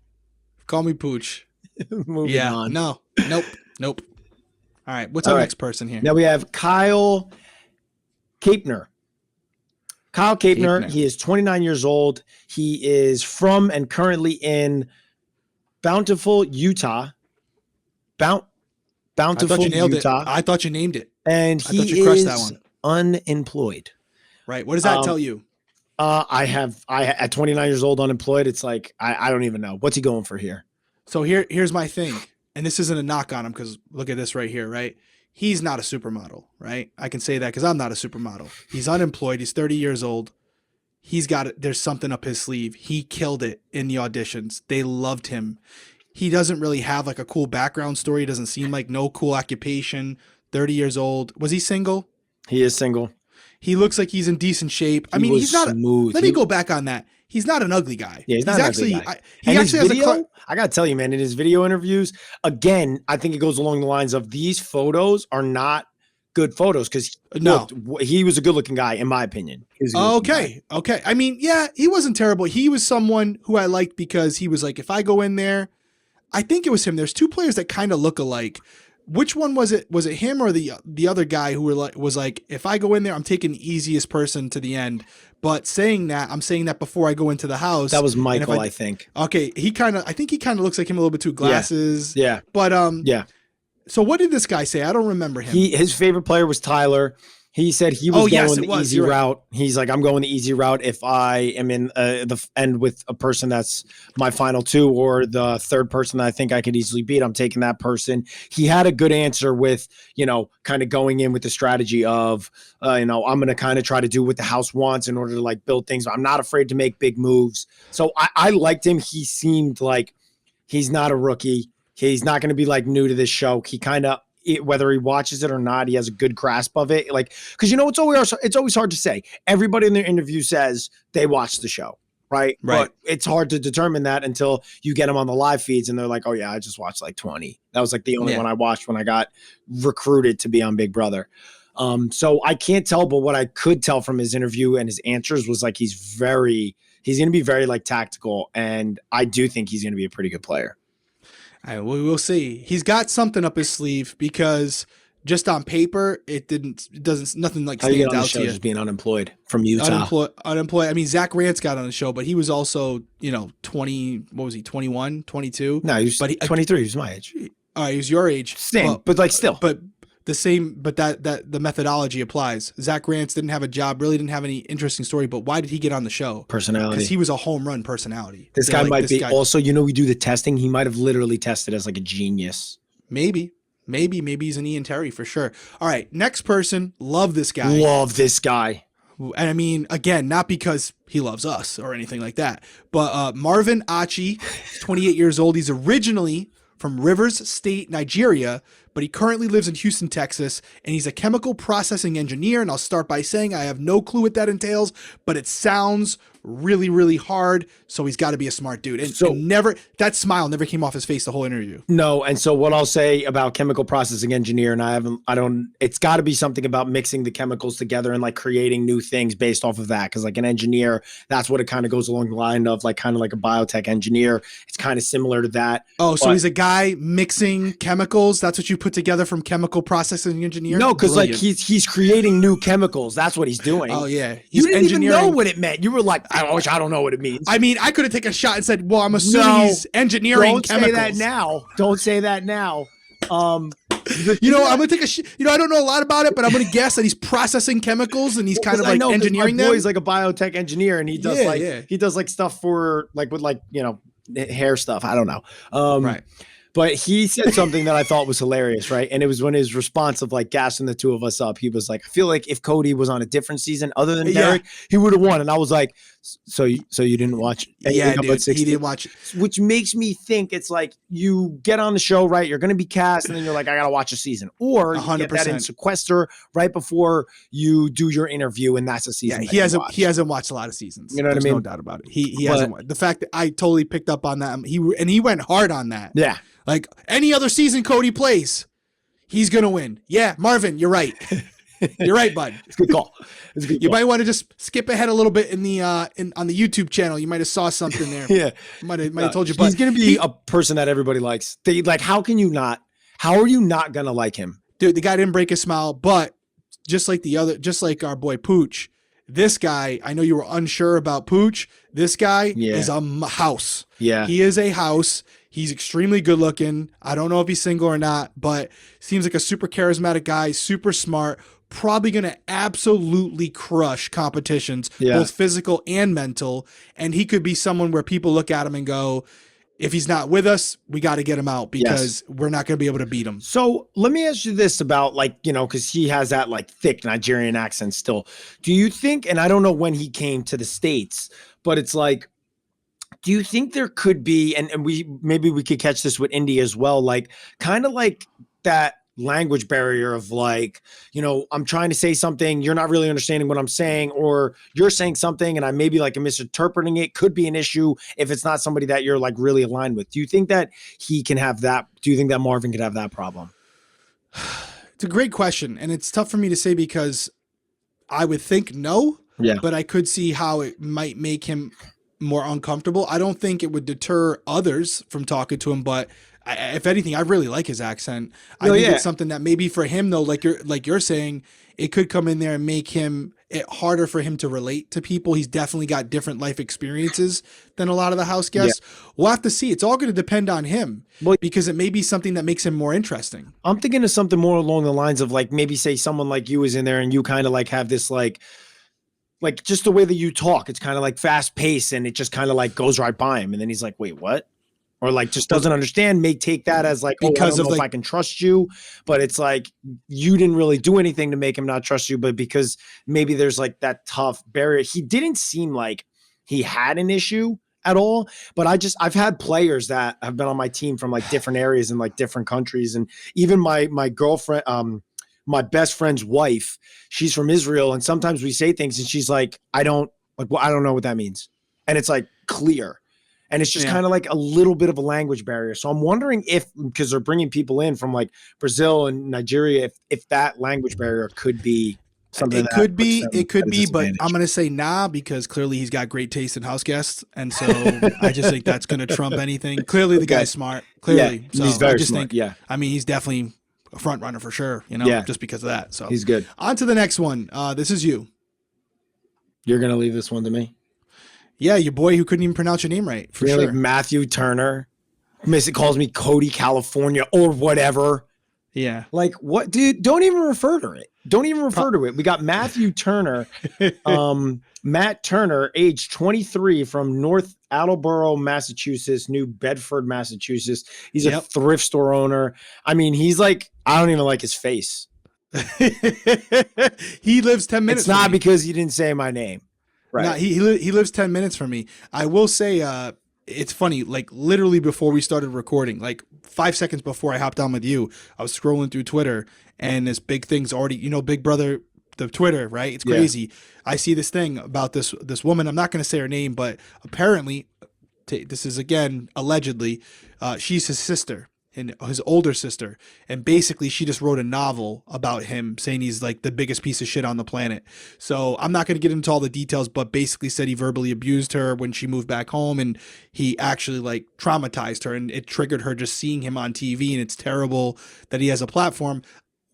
Call me Pooch. Moving on. Nope. All right, what's our next person here? Now we have Kyle Capner. Kyle Capner. He is 29 years old. He is from and currently in Bountiful, Utah. Bountiful, Utah. I thought you named it. And he is unemployed. Right. What does that tell you? I at 29 years old unemployed. It's like I don't even know what's he going for here. So here's my thing, and this isn't a knock on him because look at this right here, right? He's not a supermodel, right? I can say that because I'm not a supermodel. He's unemployed. He's 30 years old. There's something up his sleeve. He killed it in the auditions. They loved him. He doesn't really have like a cool background story. He doesn't seem like no cool occupation. 30 years old. Was he single? He is single. He looks like he's in decent shape. I mean, he's not smooth. Let me go back on that. He's not an ugly guy. Yeah, he's not actually. He actually has I gotta tell you, man. In his video interviews, again, I think it goes along the lines of these photos are not good photos because No. he was a good looking guy in my opinion. He was a good-looking guy. Okay. I mean, yeah, he wasn't terrible. He was someone who I liked because he was like, if I go in there, I think it was him. There's two players that kind of look alike. Which one was it? Was it him or the other guy who was like, if I go in there, I'm taking the easiest person to the end. But saying that, I'm saying that before I go into the house. That was Michael, I think. Okay, I think he kind of looks like him a little bit too. Glasses. Yeah. But yeah. So what did this guy say? I don't remember him. His favorite player was Tyler. He said he was going the easy route. He's like, I'm going the easy route if I am in the end with a person that's my final two or the third person that I think I could easily beat. I'm taking that person. He had a good answer with, kind of going in with the strategy of, I'm going to kind of try to do what the house wants in order to like build things. I'm not afraid to make big moves. So I liked him. He seemed like he's not a rookie. He's not going to be like new to this show. He kind of, whether he watches it or not, he has a good grasp of it. Like, because it's always hard to say. Everybody in their interview says they watch the show, right? But it's hard to determine that until you get them on the live feeds and they're like, oh yeah, I just watched like 20. That was like the only one I watched when I got recruited to be on Big Brother. So I can't tell, but what I could tell from his interview and his answers was like he's going to be very like tactical, and I do think he's going to be a pretty good player. We will see. He's got something up his sleeve because just on paper, nothing like stands out to you. Just being unemployed from Utah. Unemployed. I mean, Zach Rance got on the show, but he was also, 20, what was he, 21, 22? No, he was 23. He was my age. He was your age. Same, but like still. But the same, but that the methodology applies. Zach Rance didn't have a job, really didn't have any interesting story, but why did he get on the show? Personality. Because he was a home run personality. This guy might be also, we do the testing. He might have literally tested as like a genius. Maybe he's an Ian Terry for sure. All right, next person. Love this guy. And I mean, again, not because he loves us or anything like that, but Marvin Achi, 28 years old. He's originally from Rivers State, Nigeria, but he currently lives in Houston, Texas, and he's a chemical processing engineer. And I'll start by saying I have no clue what that entails, but it sounds really, really hard. So he's got to be a smart dude. And that smile never came off his face the whole interview. No. And so what I'll say about chemical processing engineer, and it's got to be something about mixing the chemicals together and like creating new things based off of that. Cause like an engineer, that's what it kind of goes along the line of like kind of like a biotech engineer. It's kind of similar to that. Oh, so he's a guy mixing chemicals. That's what you put together from chemical processing engineer? No, because like he's creating new chemicals. That's what he's doing. Oh yeah. You didn't even know what it meant. You were like, I don't know what it means. I mean, I could have taken a shot and said, well, I'm assuming he's engineering chemicals. Don't say that now. I'm gonna take I don't know a lot about it, but I'm gonna guess that he's processing chemicals and he's kind of like engineering them. He's like a biotech engineer, and he does he does like stuff for like with like hair stuff. I don't know. Right. But he said something that I thought was hilarious, right? And it was when his response of like gassing the two of us up, he was like, I feel like if Cody was on a different season other than Derrick, he would have won. And I was like, so you didn't watch? Yeah, dude, he didn't watch it. Which makes me think it's like you get on the show, right? You're going to be cast, and then you're like, I got to watch a season. Or you 100%. Get that in sequester right before you do your interview, and that's a season. Yeah, he hasn't watched a lot of seasons. You know what I mean? No doubt about it. He hasn't. The fact that I totally picked up on that, he went hard on that. Yeah. Like any other season Cody plays, he's going to win. Yeah, Marvin, you're right. You're right, bud. It's a good call. You might want to just skip ahead a little bit on the YouTube channel. You might have saw something there. Yeah. Might have told you. But he's going to be a person that everybody likes. How are you not going to like him? Dude, the guy didn't break a smile, but just like our boy Pooch, this guy, I know you were unsure about Pooch. This guy is a house. Yeah. He is a house. He's extremely good looking. I don't know if he's single or not, but seems like a super charismatic guy, super smart, probably going to absolutely crush competitions, both physical and mental. And he could be someone where people look at him and go, if he's not with us, we got to get him out because we're not going to be able to beat him. So let me ask you this about because he has that like thick Nigerian accent still. Do you think, and I don't know when he came to the States, but it's like, do you think there could be, and we could catch this with Indi as well, like kind of like that language barrier of like, I'm trying to say something, you're not really understanding what I'm saying, or you're saying something and I maybe like am misinterpreting it. Could be an issue if it's not somebody that you're like really aligned with. Do you think that he can have that? Do you think that Marvin could have that problem? It's a great question, and it's tough for me to say because I would think no, Yeah. but I could see how it might make him more uncomfortable. I don't think it would deter others from talking to him, but if anything, I really like his accent. I think it's something that maybe for him though, like you're saying, it could come in there and make it harder for him to relate to people. He's definitely got different life experiences than a lot of the house guests. Yeah. We'll have to see. It's all going to depend on him because it may be something that makes him more interesting. I'm thinking of something more along the lines of like maybe say someone like you is in there and you kind of like have this like just the way that you talk. It's kind of like fast paced and it just kind of like goes right by him. And then he's like, wait, what? Or like just doesn't understand, may take that as like, because I don't know if I can trust you, but it's like you didn't really do anything to make him not trust you, but because maybe there's like that tough barrier. He didn't seem like he had an issue at all, but I've had players that have been on my team from like different areas and like different countries. And even my girlfriend, my best friend's wife, she's from Israel. And sometimes we say things and she's like, I don't know what that means. And it's like clear. And it's just kind of like a little bit of a language barrier. So I'm wondering if, because they're bringing people in from like Brazil and Nigeria, if that language barrier could be something. It could be, but I'm going to say nah, because clearly he's got great taste in house guests. And so I just think that's going to trump anything. Clearly the guy's smart. Clearly. Yeah, so he's very smart. I mean, he's definitely a front runner for sure, just because of that. So he's good. On to the next one. This is you. You're going to leave this one to me? Yeah, your boy who couldn't even pronounce your name right, for sure. Matthew Turner. It calls me Cody, California, or whatever. Yeah. Like, what, dude? Don't even refer to it. Don't even refer to it. We got Matthew Turner, Matt Turner, age 23, from North Attleboro, Massachusetts, New Bedford, Massachusetts. He's a thrift store owner. I mean, he's like, I don't even like his face. He lives 10 minutes. It's not because you didn't say my name. Right. No, he lives 10 minutes from me. I will say, it's funny, like literally before we started recording, like 5 seconds before I hopped on with you, I was scrolling through Twitter and this big thing's already, Big Brother, the Twitter, right? It's crazy. Yeah. I see this thing about this woman. I'm not going to say her name, but apparently, this is again, allegedly, she's his sister. And his older sister, and basically she just wrote a novel about him saying he's like the biggest piece of shit on the planet. So I'm not going to get into all the details, but basically said he verbally abused her when she moved back home, and he actually like traumatized her, and it triggered her just seeing him on TV. And it's terrible that he has a platform.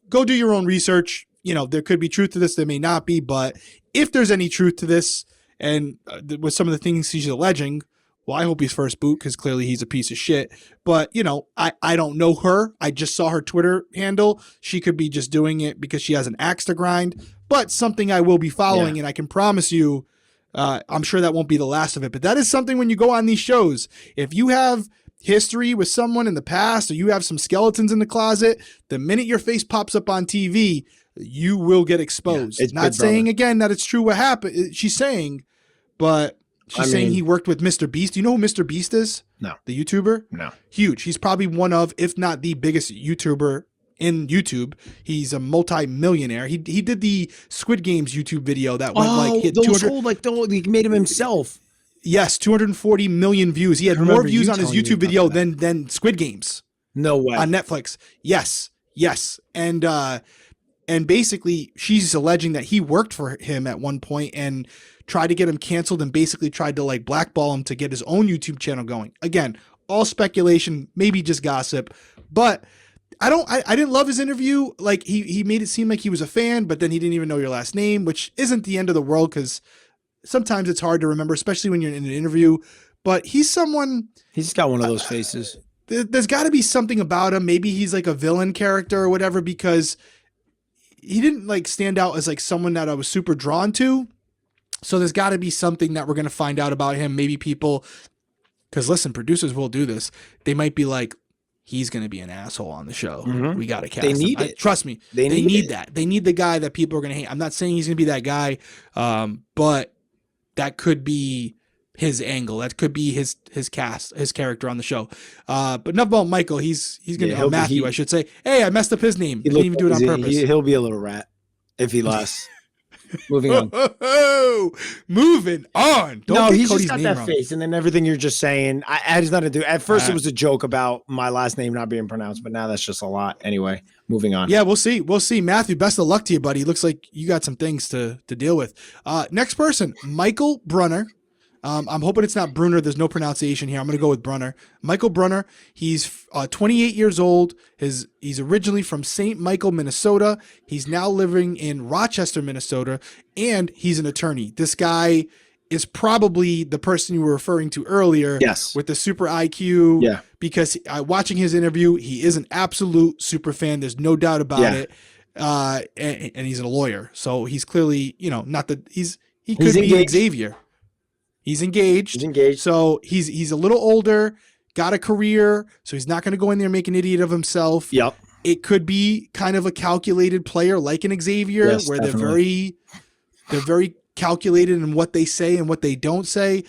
Go do your own research. There could be truth to this, there may not be, but if there's any truth to this, and with some of the things she's alleging, well, I hope he's first boot because clearly he's a piece of shit. But, I don't know her. I just saw her Twitter handle. She could be just doing it because she has an axe to grind, but something I will be following. And I can promise you, I'm sure that won't be the last of it. But that is something when you go on these shows, if you have history with someone in the past or you have some skeletons in the closet, the minute your face pops up on TV, you will get exposed. It's not saying, again, that it's true what happened. She's saying, but... She's saying he worked with Mr. Beast. Do you know who Mr. Beast is? No. The YouTuber? No. Huge. He's probably one of, if not the biggest YouTuber in YouTube. He's a multi-millionaire. He did the Squid Games YouTube video that went he had 200. He made him himself. Yes, 240 million views. He had more views on his YouTube video than Squid Games. No way. On Netflix. Yes. And basically, she's alleging that he worked for him at one point and tried to get him canceled and basically tried to like blackball him to get his own YouTube channel going. Again, all speculation, maybe just gossip, but I didn't love his interview. Like he made it seem like he was a fan, but then he didn't even know your last name, which isn't the end of the world because sometimes it's hard to remember, especially when you're in an interview. But he's just got one of those faces. There's got to be something about him. Maybe he's like a villain character or whatever, because he didn't like stand out as like someone that I was super drawn to. So there's got to be something that we're going to find out about him. Maybe people, because listen, producers will do this. They might be like, he's going to be an asshole on the show. Mm-hmm. We got to cast him. They need it. Trust me. They need that. They need the guy that people are going to hate. I'm not saying he's going to be that guy, but that could be his angle. That could be his character on the show. But enough about Michael. He's going to Matthew, I should say. Hey, I messed up his name. He didn't even do it on purpose. He'll be a little rat if he lasts. Moving on. Moving on. No, he's just got that face, and then everything you're just saying. I just not to do. At first, it was a joke about my last name not being pronounced, but now that's just a lot. Anyway, moving on. Yeah, we'll see. We'll see. Matthew, best of luck to you, buddy. Looks like you got some things to deal with. Next person, Michael Brunner. I'm hoping it's not Brunner. There's no pronunciation here. I'm going to go with Brunner. Michael Brunner. He's 28 years old. He's originally from St. Michael, Minnesota. He's now living in Rochester, Minnesota, and he's an attorney. This guy is probably the person you were referring to earlier. Yes. With the super IQ. Yeah. Because watching his interview, he is an absolute super fan. There's no doubt about it. And he's a lawyer. So he's clearly, not that he could be engaged. Xavier. He's engaged. So he's a little older, got a career, so he's not going to go in there and make an idiot of himself. Yep. It could be kind of a calculated player like an Xavier, yes, where definitely. they're very calculated in what they say and what they don't say.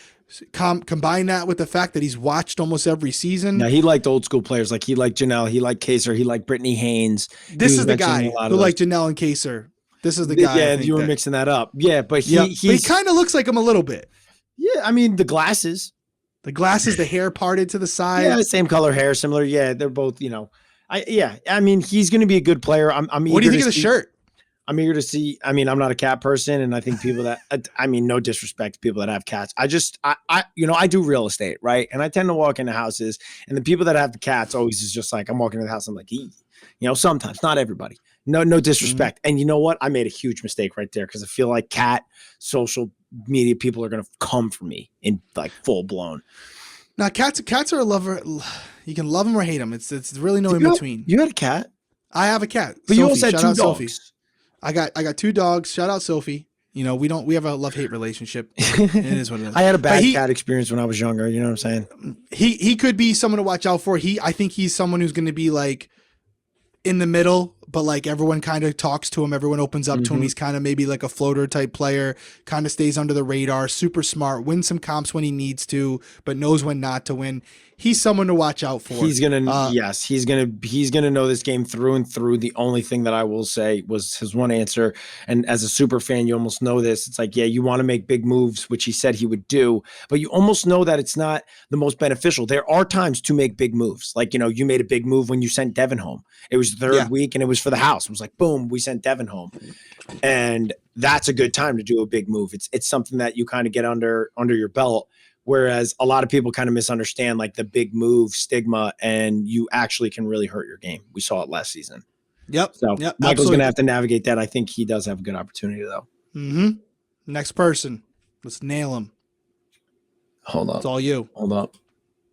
Combine that with the fact that he's watched almost every season. Now, he liked old school players. Like he liked Janelle, he liked Kaser, he liked Brittany Haynes. This is the guy who liked Janelle and Kaser. This is the guy. Yeah, you were mixing that up. Yeah, but he kind of looks like him a little bit. Yeah, I mean the glasses, the hair parted to the side. Yeah, same color hair, similar. Yeah, they're both. I mean he's going to be a good player. I'm. What do you think of the shirt? I'm eager to see. I mean, I'm not a cat person, and I think people that no disrespect to people that have cats. I do real estate, right? And I tend to walk into houses, and the people that have the cats always is just like I'm walking into the house. I'm like, sometimes, not everybody. No disrespect. Mm-hmm. And you know what? I made a huge mistake right there because I feel like cat social media people are going to come for me in like full blown. Now, cats are a lover. You can love them or hate them. It's really no in between. You had a cat? I have a cat. But Sophie. You also had Shout two out dogs. Sophie. I got two dogs. Shout out Sophie. We have a love-hate relationship. It is what it is. I had a bad cat experience when I was younger. You know what I'm saying? He could be someone to watch out for. I think he's someone who's going to be like in the middle, but like everyone kind of talks to him. Everyone opens up to him. He's kind of maybe like a floater type player, kind of stays under the radar, super smart, wins some comps when he needs to, but knows when not to win. He's someone to watch out for. He's gonna know this game through and through. The only thing that I will say was his one answer, and as a super fan, you almost know this. It's like, yeah, you want to make big moves, which he said he would do, but you almost know that it's not the most beneficial. There are times to make big moves. Like, you made a big move when you sent Devin home. It was the third week, and it was for the house. It was like, boom, we sent Devin home, and that's a good time to do a big move. It's something that you kind of get under your belt. Whereas a lot of people kind of misunderstand like the big move stigma, and you actually can really hurt your game. We saw it last season. Yep. So Michael's going to have to navigate that. I think he does have a good opportunity though. Mm-hmm. Next person. Let's nail him. Hold up. It's all you. Hold up.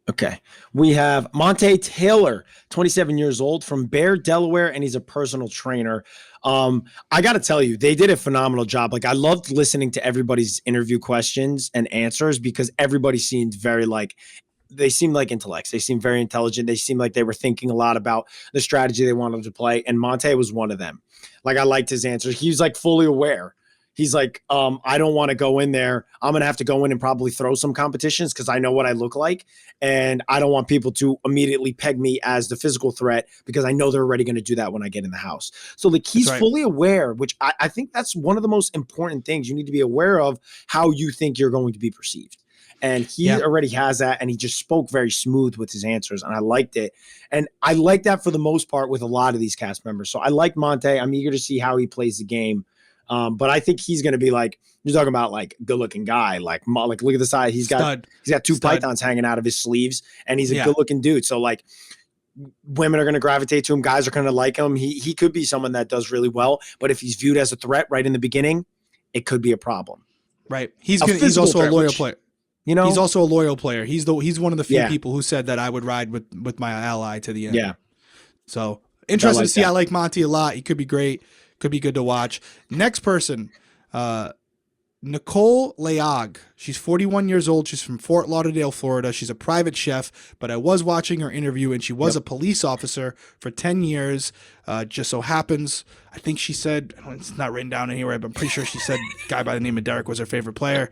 Okay. We have Monte Taylor, 27 years old from Bear, Delaware, and he's a personal trainer. I got to tell you, they did a phenomenal job. Like I loved listening to everybody's interview questions and answers because everybody seemed they seemed like intellects. They seemed very intelligent. They seemed like they were thinking a lot about the strategy they wanted to play. And Monte was one of them. Like I liked his answers. He was like fully aware. He's like, I don't want to go in there. I'm going to have to go in and probably throw some competitions because I know what I look like. And I don't want people to immediately peg me as the physical threat because I know they're already going to do that when I get in the house. So like he's fully aware, which I think that's one of the most important things. You need to be aware of how you think you're going to be perceived. And he already has that. And he just spoke very smooth with his answers. And I liked it. And I like that for the most part with a lot of these cast members. So I like Monte. I'm eager to see how he plays the game. But I think he's going to be like, you're talking about like good looking guy, like look at the side. He's got two pythons hanging out of his sleeves and he's a good looking dude. So like women are going to gravitate to him. Guys are going to like him. He could be someone that does really well, but if he's viewed as a threat right in the beginning, it could be a problem. Right. He's also a loyal player. He's also a loyal player. He's one of the few people who said that I would ride with my ally to the end. Yeah. So interesting to see. I like Monte a lot. He could be great. Could be good to watch. Next person, Nicole Leog. She's 41 years old. She's from Fort Lauderdale, Florida. She's a private chef, but I was watching her interview, and she was a police officer for 10 years. Just so happens, I think she said, it's not written down anywhere, but I'm pretty sure she said a guy by the name of Derrick was her favorite player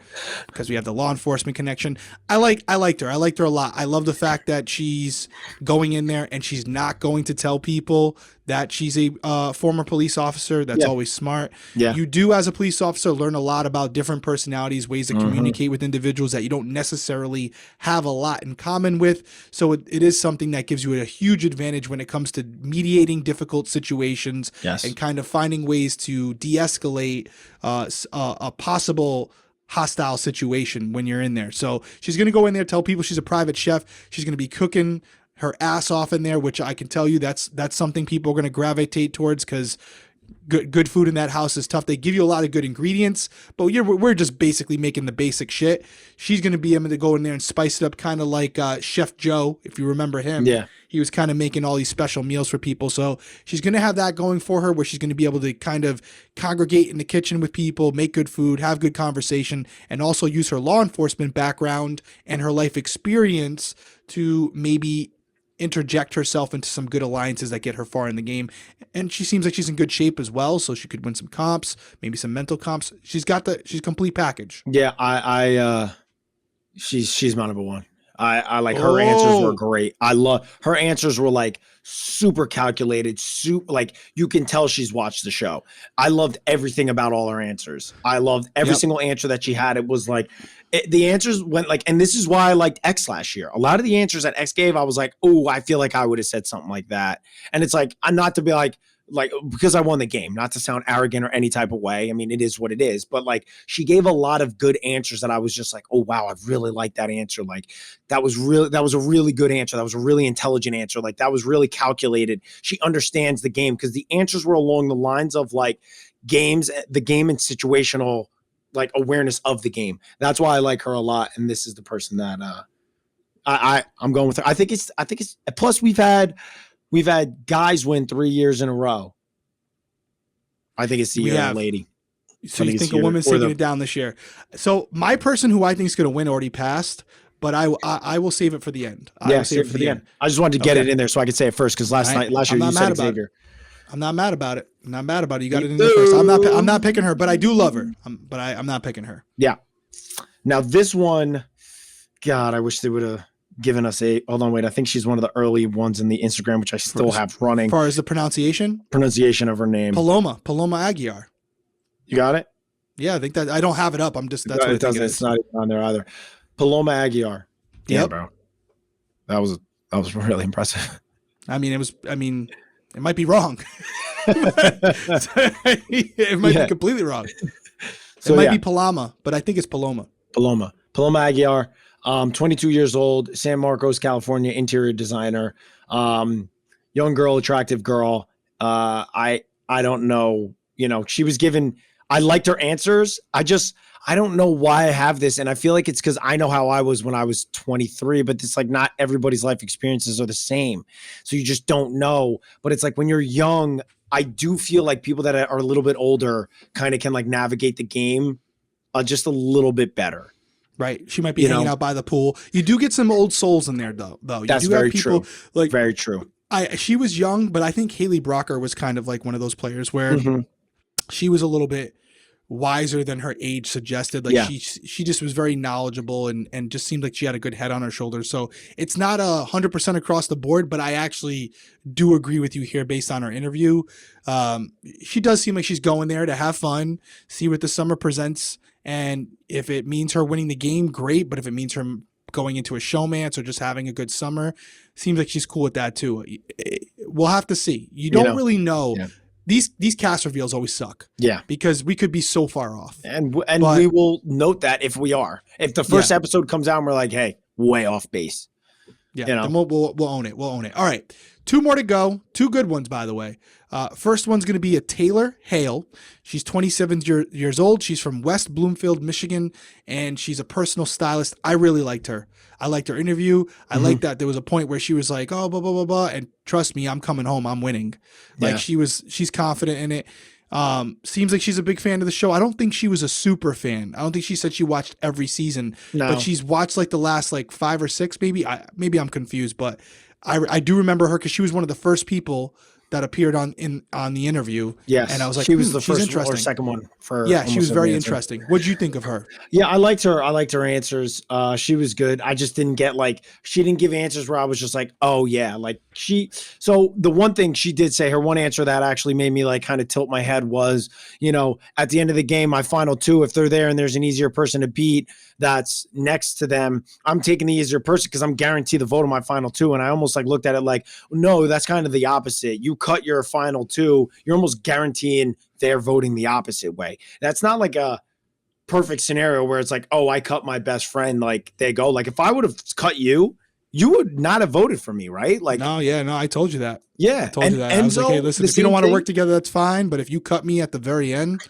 because we have the law enforcement connection. I liked her. I liked her a lot. I love the fact that she's going in there and she's not going to tell people that she's a former police officer. That's always smart. Yeah. You do, as a police officer, learn a lot about different personalities, ways to communicate communicate with individuals that you don't necessarily have a lot in common with. So it is something that gives you a huge advantage when it comes to mediating difficult situations and kind of finding ways to de-escalate a possible hostile situation when you're in there. So she's going to go in there, tell people she's a private chef. She's going to be cooking her ass off in there, which I can tell you that's something people are going to gravitate towards, because good food in that house is tough. They give you a lot of good ingredients, but we're just basically making the basic shit. She's going to be able to go in there and spice it up, kind of like Chef Joe, if you remember him. Yeah. He was kind of making all these special meals for people. So she's going to have that going for her, where she's going to be able to kind of congregate in the kitchen with people, make good food, have good conversation, and also use her law enforcement background and her life experience to maybe interject herself into some good alliances that get her far in the game. And she seems like she's in good shape as well, so she could win some comps, maybe some mental comps. She's complete package. Yeah, she's my number one. I like her answers were great. I love her answers were like super calculated, like you can tell she's watched the show. I loved everything about all her answers. I loved every single answer that she had. It was like the answers went like, and this is why I liked X last year. A lot of the answers that X gave, I was like, oh, I feel like I would have said something like that. And it's like, I'm not to be like because I won the game, not to sound arrogant or any type of way. I mean, it is what it is, but like she gave a lot of good answers that I was just like, oh wow, I really like that answer. Like that was a really good answer. That was a really intelligent answer. Like that was really calculated. She understands the game, because the answers were along the lines of like the game and situational like awareness of the game. That's why I like her a lot. And this is the person that I'm going with her. I think it's plus we've had guys win 3 years in a row. I think it's the year of the lady. So you think a woman's taking it down this year? So my person who I think is going to win already passed, but I will save it for the end. Save it for the end. I just wanted to get it in there so I could say it first, because last year you said Xavier. I'm not mad about it. I'm not mad about it. You got it in there first. I'm not picking her, but I do love her. But I'm not picking her. Yeah. Now this one, God, I wish they would have given us hold on, wait. I think she's one of the early ones in the Instagram, which I still have running. As far as the pronunciation of her name. Paloma Aguiar. You got it? Yeah, I think that I don't have it up. I'm just, that's what it doesn't. It's not even on there either. Paloma Aguiar. Yeah, bro. That was really impressive. It might be wrong. It might be completely wrong. It might be Paloma, but I think it's Paloma. Paloma Aguiar, 22 years old, San Marcos, California, interior designer, young girl, attractive girl. I don't know, she was given, I liked her answers. I don't know why I have this. And I feel like it's because I know how I was when I was 23, but it's like not everybody's life experiences are the same. So you just don't know. But it's like when you're young, I do feel like people that are a little bit older kind of can like navigate the game just a little bit better. Right. She might be hanging out by the pool. You do get some old souls in there though. That's very true. Like, very true. She was young, but I think Haley Brocker was kind of like one of those players where she was a little bit wiser than her age suggested. Like she just was very knowledgeable and just seemed like she had a good head on her shoulders. So it's not 100% across the board, but I actually do agree with you here based on her interview. She does seem like she's going there to have fun, see what the summer presents. And if it means her winning the game, great. But if it means her going into a showmance or just having a good summer, seems like she's cool with that too. We'll have to see. You don't really know. Yeah. These cast reveals always suck. Yeah. Because we could be so far off. And we will note that if we are. If the first episode comes out and we're like, hey, way off base. Yeah. Then we'll own it. We'll own it. All right. 2 more to go. 2 good ones, by the way. First one's going to be a Taylor Hale. She's 27 years old. She's from West Bloomfield, Michigan, and she's a personal stylist. I really liked her. I liked her interview. I liked that there was a point where she was like, oh, blah, blah, blah, blah. And trust me, I'm coming home. I'm winning. Like she's confident in it. Seems like she's a big fan of the show. I don't think she was a super fan. I don't think she said she watched every season, but she's watched like the last like 5 or 6, maybe. Maybe I'm confused, but I do remember her because she was one of the first people that appeared on the interview. Yes, And I was like, she was the she's first interesting. or second one for. Yeah, she was almost every very answer. interesting. What'd you think of her? Yeah, I liked her. I liked her answers. She was good. I just didn't get she didn't give answers where I was just like, oh yeah, so the one thing she did say, her one answer that actually made me kind of tilt my head was, at the end of the game, my final two, if they're there and there's an easier person to beat that's next to them, I'm taking the easier person because I'm guaranteed the vote on my final two. And I almost looked at it like, no, that's kind of the opposite. You cut your final two, you're almost guaranteeing they're voting the opposite way. That's not like a perfect scenario where it's like, oh, I cut my best friend, they go. If I would have cut you, you would not have voted for me, right? No, I told you that. Yeah. I told you that. I was like, hey, listen, if you don't want to work together, that's fine. But if you cut me at the very end,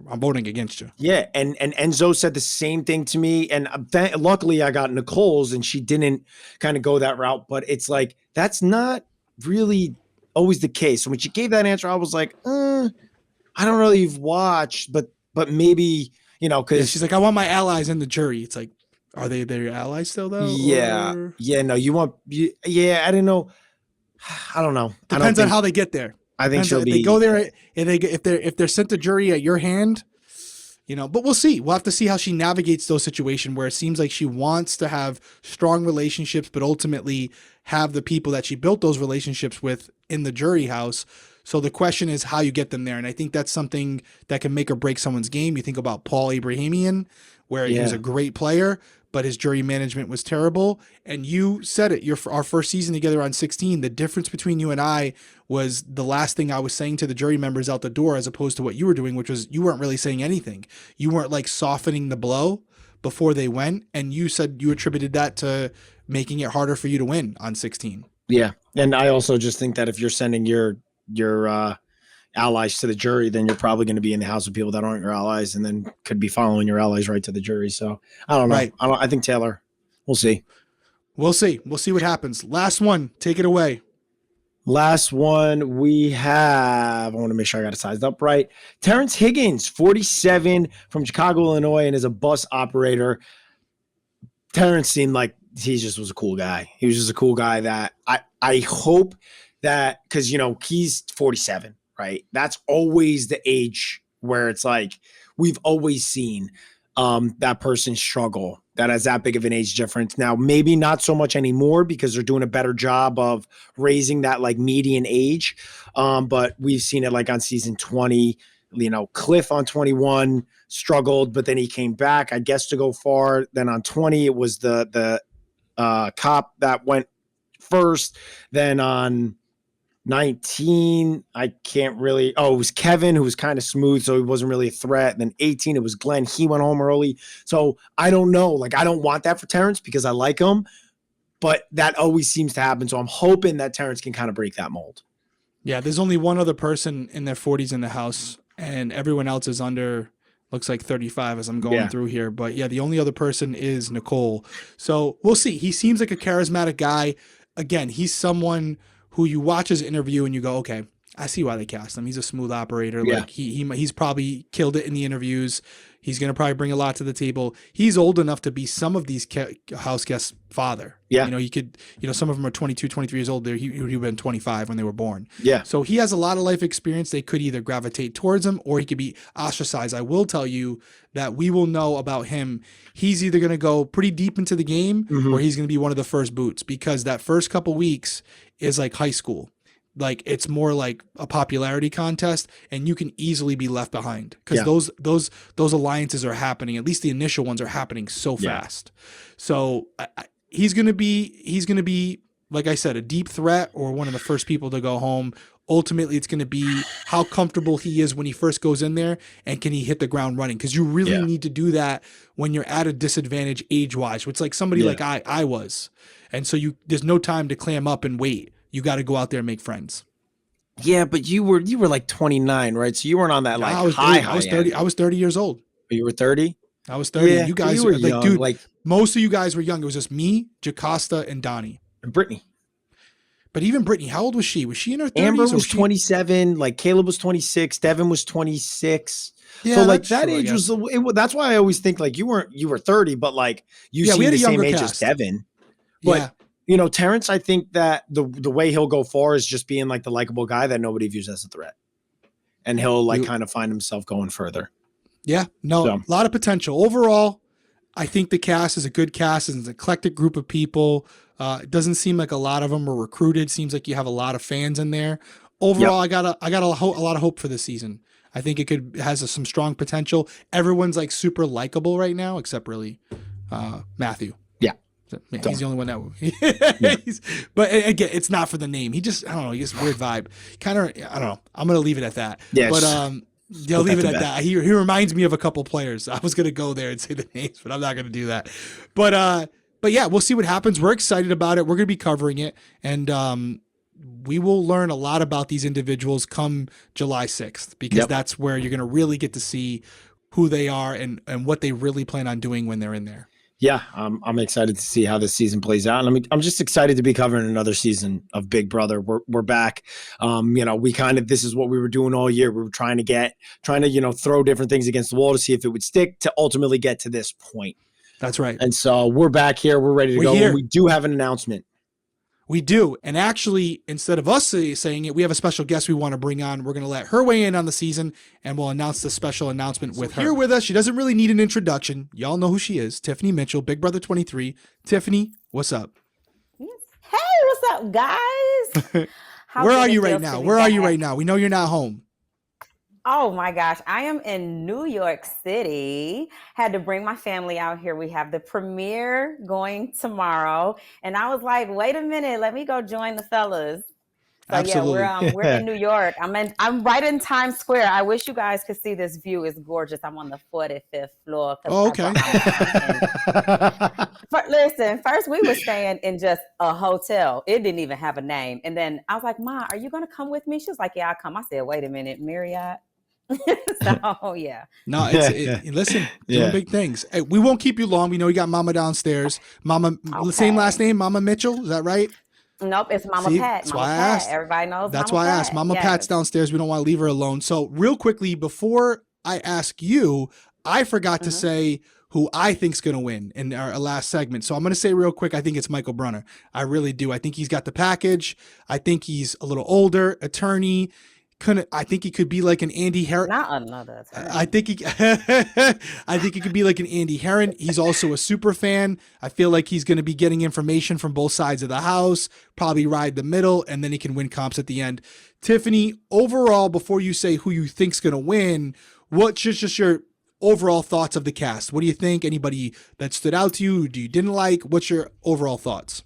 I'm voting against you. Yeah. And Enzo said the same thing to me. And luckily I got Nicole's and she didn't kind of go that route, but it's that's not really always the case. So when she gave that answer, I was like, I don't know if you've watched, but maybe, because she's like, I want my allies in the jury. It's like, are they your allies still though? Yeah. Or? Yeah. No, I didn't know. I don't know. Depends on how they get there. I think she'll be. They go there if they're sent to jury at your hand, but we'll see. We'll have to see how she navigates those situations where it seems like she wants to have strong relationships, but ultimately have the people that she built those relationships with in the jury house. So the question is how you get them there. And I think that's something that can make or break someone's game. You think about Paul Abrahamian, where he was a great player, but his jury management was terrible. And you said it, our first season together on 16, the difference between you and I was the last thing I was saying to the jury members out the door, as opposed to what you were doing, which was you weren't really saying anything. You weren't softening the blow before they went. And you said you attributed that to making it harder for you to win on 16. Yeah. And I also just think that if you're sending your allies to the jury, then you're probably going to be in the house with people that aren't your allies and then could be following your allies right to the jury. So I don't know. Right. I think Taylor, we'll see. We'll see what happens. Last one, take it away. Last one we have, I want to make sure I got it sized up right. Terrence Higgins, 47 from Chicago, Illinois, and is a bus operator. Terrence seemed like he just was a cool guy. He was just a cool guy that I hope that, because, he's 47, right? That's always the age where it's we've always seen that person struggle that has that big of an age difference. Now, maybe not so much anymore because they're doing a better job of raising that median age. But we've seen it on season 20, Cliff on 21 struggled, but then he came back, I guess, to go far. Then on 20, it was the cop that went first. Then on 19, it was Kevin, who was kind of smooth, so he wasn't really a threat. And then 18, it was Glenn. He went home early. So I don't know. I don't want that for Terrence because I like him, but that always seems to happen. So I'm hoping that Terrence can kind of break that mold. Yeah, there's only one other person in their 40s in the house, and everyone else is under, looks like 35 as I'm going through here. But yeah, the only other person is Nicole. So we'll see. He seems like a charismatic guy. Again, he's someone who you watch his interview and you go, okay, I see why they cast him. He's a smooth operator. Yeah. He's probably killed it in the interviews. He's going to probably bring a lot to the table. He's old enough to be some of these house guests' father. Yeah. He could, some of them are 22, 23 years old. He would have been 25 when they were born. Yeah. So he has a lot of life experience. They could either gravitate towards him or he could be ostracized. I will tell you that we will know about him. He's either going to go pretty deep into the game or he's going to be one of the first boots, because that first couple weeks is like high school. It's more like a popularity contest, and you can easily be left behind because those alliances are happening. At least the initial ones are happening so fast. So he's going to be, like I said, a deep threat or one of the first people to go home. Ultimately, it's going to be how comfortable he is when he first goes in there, and can he hit the ground running? Because you really need to do that when you're at a disadvantage age-wise, which like somebody like I was. And so there's no time to clam up and wait. You got to go out there and make friends. Yeah, but you were like 29, right? So you weren't on that I was 30. I was 30 years old. But you were 30? I was 30. Yeah, you guys were like, young. dude, most of you guys were young. It was just me, Jocasta, and Donnie. And Brittany. But even Brittany, how old was she? Was she in her 30s? Amber was 27. Caleb was 26. Devin was 26. Yeah, so that age was that's why I always think you were 30, but you seem the same age as Devin. But You know, Terrence, I think that the way he'll go far is just being like the likable guy that nobody views as a threat. And he'll like kind of find himself going further. Yeah, no, So. a lot of potential. Overall, I think the cast is a good cast. It's an eclectic group of people. It doesn't seem like a lot of them are recruited. Seems like you have a lot of fans in there. Overall, I got a lot of hope for this season. I think it has some strong potential. Everyone's like super likable right now, except really Matthew. Yeah. He's the only one that but again, it's not for the name. He just, I don't know, he gets a weird vibe. Kind of, I don't know. I'm going to leave it at that. Yeah. But I'll leave it at that. He reminds me of a couple players. I was going to go there and say the names, but I'm not going to do that. But yeah, we'll see what happens. We're excited about it. We're going to be covering it. And we will learn a lot about these individuals come July 6th, because that's where you're going to really get to see who they are and what they really plan on doing when they're in there. Yeah, I'm excited to see how this season plays out. And I'm just excited to be covering another season of Big Brother. We're back. This is what we were doing all year. We were trying to throw different things against the wall to see if it would stick to ultimately get to this point. That's right. And so we're back here. We're ready to go. And we do have an announcement. We do. And actually, instead of us saying it, we have a special guest we want to bring on. We're going to let her weigh in on the season, and we'll announce the special announcement with her. Here with us, she doesn't really need an introduction. Y'all know who she is. Tiffany Mitchell, Big Brother 23. Tiffany, what's up? Hey, what's up, guys? Where are you right now? Where are you right now? We know you're not home. Oh my gosh, I am in New York City. Had to bring my family out here. We have the premiere going tomorrow. And I was like, wait a minute, let me go join the fellas. So Absolutely. Yeah, we're in New York. I'm right in Times Square. I wish you guys could see this view. It's gorgeous. I'm on the 45th floor. Oh, okay. Listen, first we were staying in just a hotel. It didn't even have a name. And then I was like, Ma, are you going to come with me? She was like, yeah, I'll come. I said, wait a minute, Marriott. So yeah. No, listen, doing big things. Hey, we won't keep you long. We know you got Mama downstairs. Mama, same last name, Mama Mitchell. Is that right? Nope, it's Mama Pat. That's Mama why I Pat. asked. Everybody knows. That's Mama why I Pat. asked. Mama Pat's downstairs. We don't want to leave her alone. So real quickly, before I ask you, I forgot to say who I think's going to win in our last segment. So I'm going to say real quick, I think it's Michael Brunner. I really do. I think he's got the package. I think he's a little older, attorney. I think he could be like an Andy Heron. Not another attorney. I think he could be like an Andy Heron. He's also a super fan. I feel like he's going to be getting information from both sides of the house, probably ride the middle, and then he can win comps at the end. Tiffany, overall, before you say who you think's going to win, what's just your overall thoughts of the cast? What do you think? Anybody that stood out to you? Who you didn't like? What's your overall thoughts?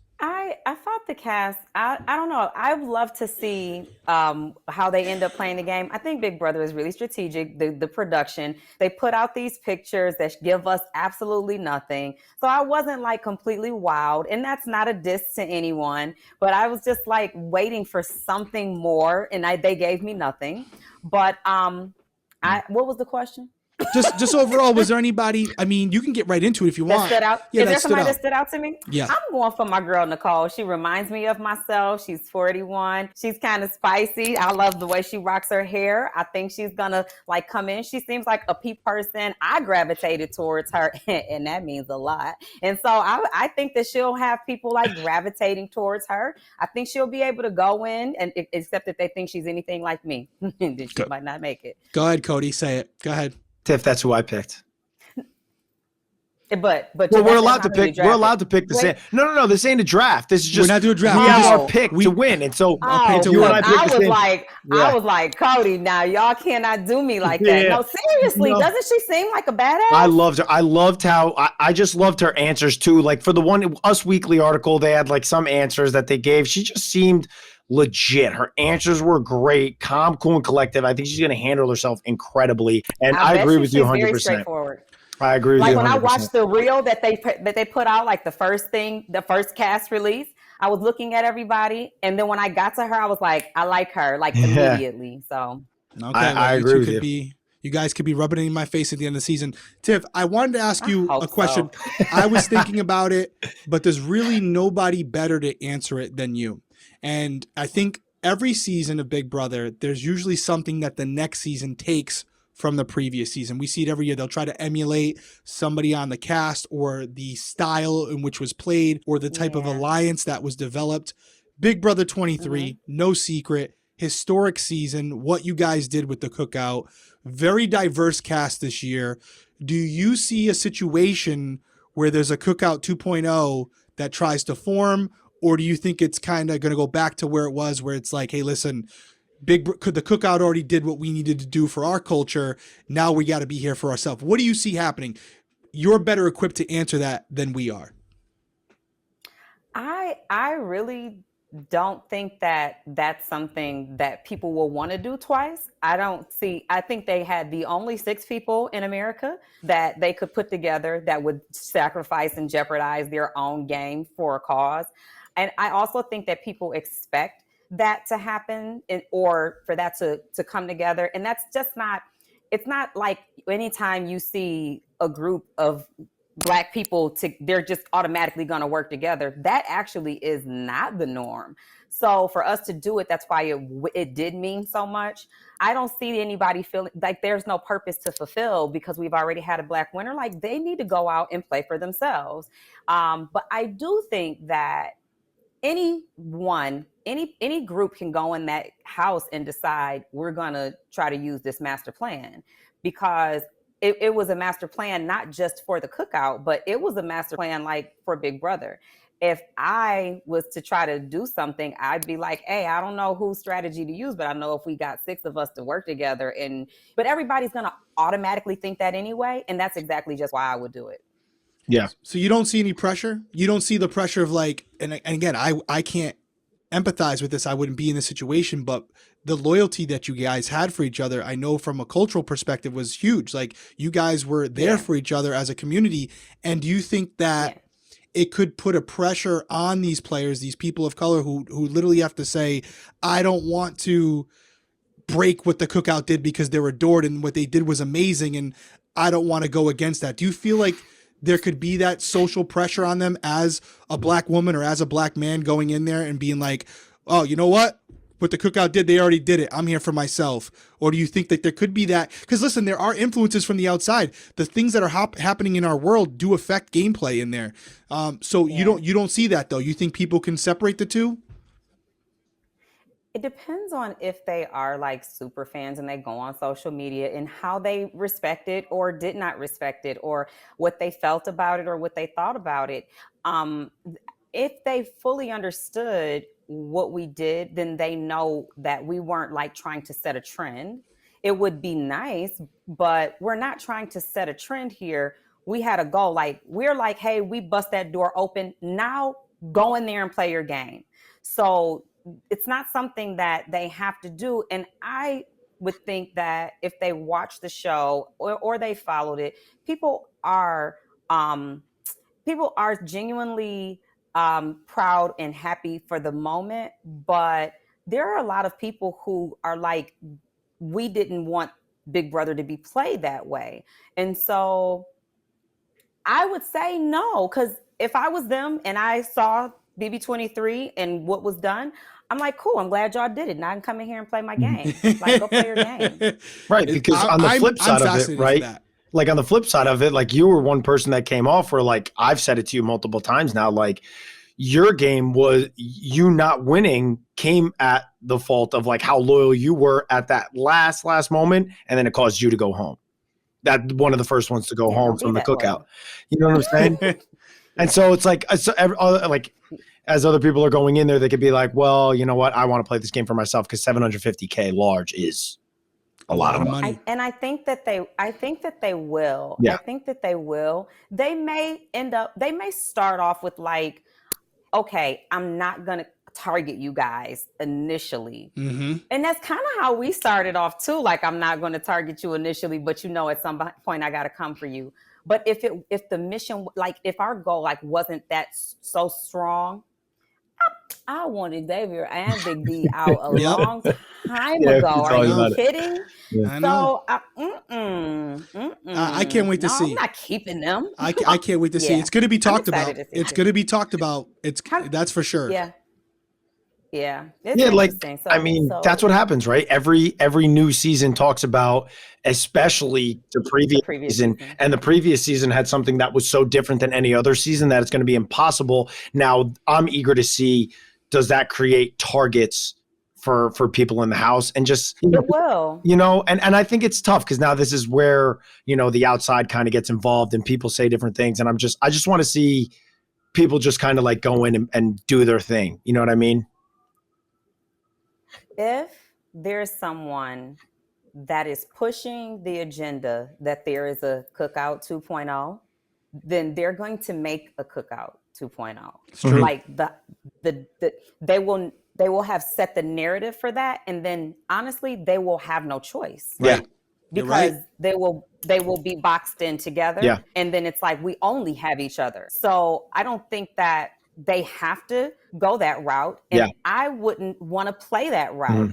I thought the cast, I don't know. I would love to see how they end up playing the game. I think Big Brother is really strategic. The production, they put out these pictures that give us absolutely nothing. So I wasn't like completely wowed, and that's not a diss to anyone, but I was just like waiting for something more, and they gave me nothing. But what was the question? Just overall, was there anybody? I mean, you can get right into it if you want. That stood out. Yeah, is there somebody that stood out to me? Yeah. I'm going for my girl Nicole. She reminds me of myself. She's 41. She's kind of spicy. I love the way she rocks her hair. I think she's gonna like come in. She seems like a peep person. I gravitated towards her, and that means a lot. And so I think that she'll have people like gravitating towards her. I think she'll be able to go in, and except if they think she's anything like me, then she might not make it. Go ahead, Cody. Say it. Go ahead. Tiff, that's who I picked. But we're allowed to pick. We're allowed to pick the same. No. This ain't a draft. This is just we're not doing a draft. We have our pick to win, and so I was like, Cody. Now y'all cannot do me like that. No, seriously, doesn't she seem like a badass? I loved her. I loved how I just loved her answers too. Like for the Us Weekly article, they had like some answers that they gave. She just seemed legit. Her answers were great, calm, cool, and collective. I think she's going to handle herself incredibly. And I agree with you 100%. Very straightforward. I agree with you 100%. Like when I watched the reel that they put out, like the first cast release, I was looking at everybody, and then when I got to her, I was like, I like her, like immediately. So okay, I agree with you. You guys could be rubbing it in my face at the end of the season. Tiff, I wanted to ask you a question. So. I was thinking about it, but there's really nobody better to answer it than you. And I think every season of Big Brother, there's usually something that the next season takes from the previous season. We see it every year. They'll try to emulate somebody on the cast or the style in which was played or the type of alliance that was developed. Big Brother 23, no secret, historic season, what you guys did with the cookout, very diverse cast this year. Do you see a situation where there's a cookout 2.0 that tries to form, or do you think it's kind of going to go back to where it was, where it's like, hey, listen, the cookout already did what we needed to do for our culture. Now we got to be here for ourselves. What do you see happening? You're better equipped to answer that than we are. I really don't think that that's something that people will want to do twice. I think they had the only 6 people in America that they could put together that would sacrifice and jeopardize their own game for a cause. And I also think that people expect that to happen or for that to come together. And that's just it's not like anytime you see a group of Black people, they're just automatically going to work together. That actually is not the norm. So for us to do it, that's why it did mean so much. I don't see anybody feeling like there's no purpose to fulfill because we've already had a Black winner. Like they need to go out and play for themselves. But I do think that any group can go in that house and decide we're going to try to use this master plan because it was a master plan, not just for the cookout, but it was a master plan like for Big Brother. If I was to try to do something, I'd be like, hey, I don't know whose strategy to use, but I know if we got 6 of us to work together but everybody's going to automatically think that anyway. And that's exactly just why I would do it. Yeah. So you don't see any pressure? You don't see the pressure of like, and again, I can't empathize with this. I wouldn't be in this situation, but the loyalty that you guys had for each other, I know from a cultural perspective was huge. Like you guys were there for each other as a community. And do you think that it could put a pressure on these players, these people of color who literally have to say, I don't want to break what the cookout did because they're adored and what they did was amazing and I don't want to go against that. Do you feel like there could be that social pressure on them as a Black woman or as a Black man going in there and being like, oh, you know what the cookout did, they already did it. I'm here for myself. Or do you think that there could be that? Because listen, there are influences from the outside. The things that are happening in our world do affect gameplay in there. So you don't see that though. You think people can separate the two? It depends on if they are like super fans and they go on social media and how they respect it or did not respect it or what they felt about it or what they thought about it. If they fully understood what we did, then they know that we weren't like trying to set a trend. It would be nice, but we're not trying to set a trend here. We had a goal. Like we're like, hey, we bust that door open. Now go in there and play your game. So it's not something that they have to do. And I would think that if they watch the show or they followed it, people are genuinely proud and happy for the moment. But there are a lot of people who are like, we didn't want Big Brother to be played that way. And so I would say no, because if I was them and I saw BB23 and what was done, I'm like, cool, I'm glad y'all did it. Now I can come in here and play my game. Like, go play your game. Right, because on the flip side of it, right? Like on the flip side of it, like you were one person that came off where like, I've said it to you multiple times now, like your game was you not winning came at the fault of like how loyal you were at that last moment. And then it caused you to go home. That one of the first ones to go home from the cookout. You know what I'm saying? And so it's like, like as other people are going in there, they could be like, well, you know what? I want to play this game for myself because $750K large is a lot of money. I think that they will. Yeah. I think that they will. They may start off with like, okay, I'm not going to target you guys initially. Mm-hmm. And that's kind of how we started off too. Like, I'm not going to target you initially, but you know, at some point I got to come for you. But if the mission, like if our goal like wasn't that so strong, I wanted Xavier and Big D out a long time ago. Are you kidding? Yeah. I know. So, I can't wait to see. I'm not keeping them. I can't wait to see. It's going to be talked about. It's going to be talked about. That's for sure. Yeah. Yeah, it's Yeah, like interesting. I mean, that's what happens, right? Every new season talks about, especially the the previous previous season, season. and the previous season had something that was so different than any other season that it's going to be impossible. Now, I'm eager to see, does that create targets for people in the house, and just It will. and I think it's tough because now this is where the outside kind of gets involved and people say different things, and I just want to see people just kind of like go in and do their thing. You know what I mean? If there's someone that is pushing the agenda that there is a cookout 2.0, then they're going to make a cookout 2.0. It's true. Like the they will have set the narrative for that, and then honestly they will have no choice. Yeah. Because they will be boxed in together. Yeah. And then it's like we only have each other. So I don't think that they have to go that route. And I wouldn't want to play that route. Mm-hmm.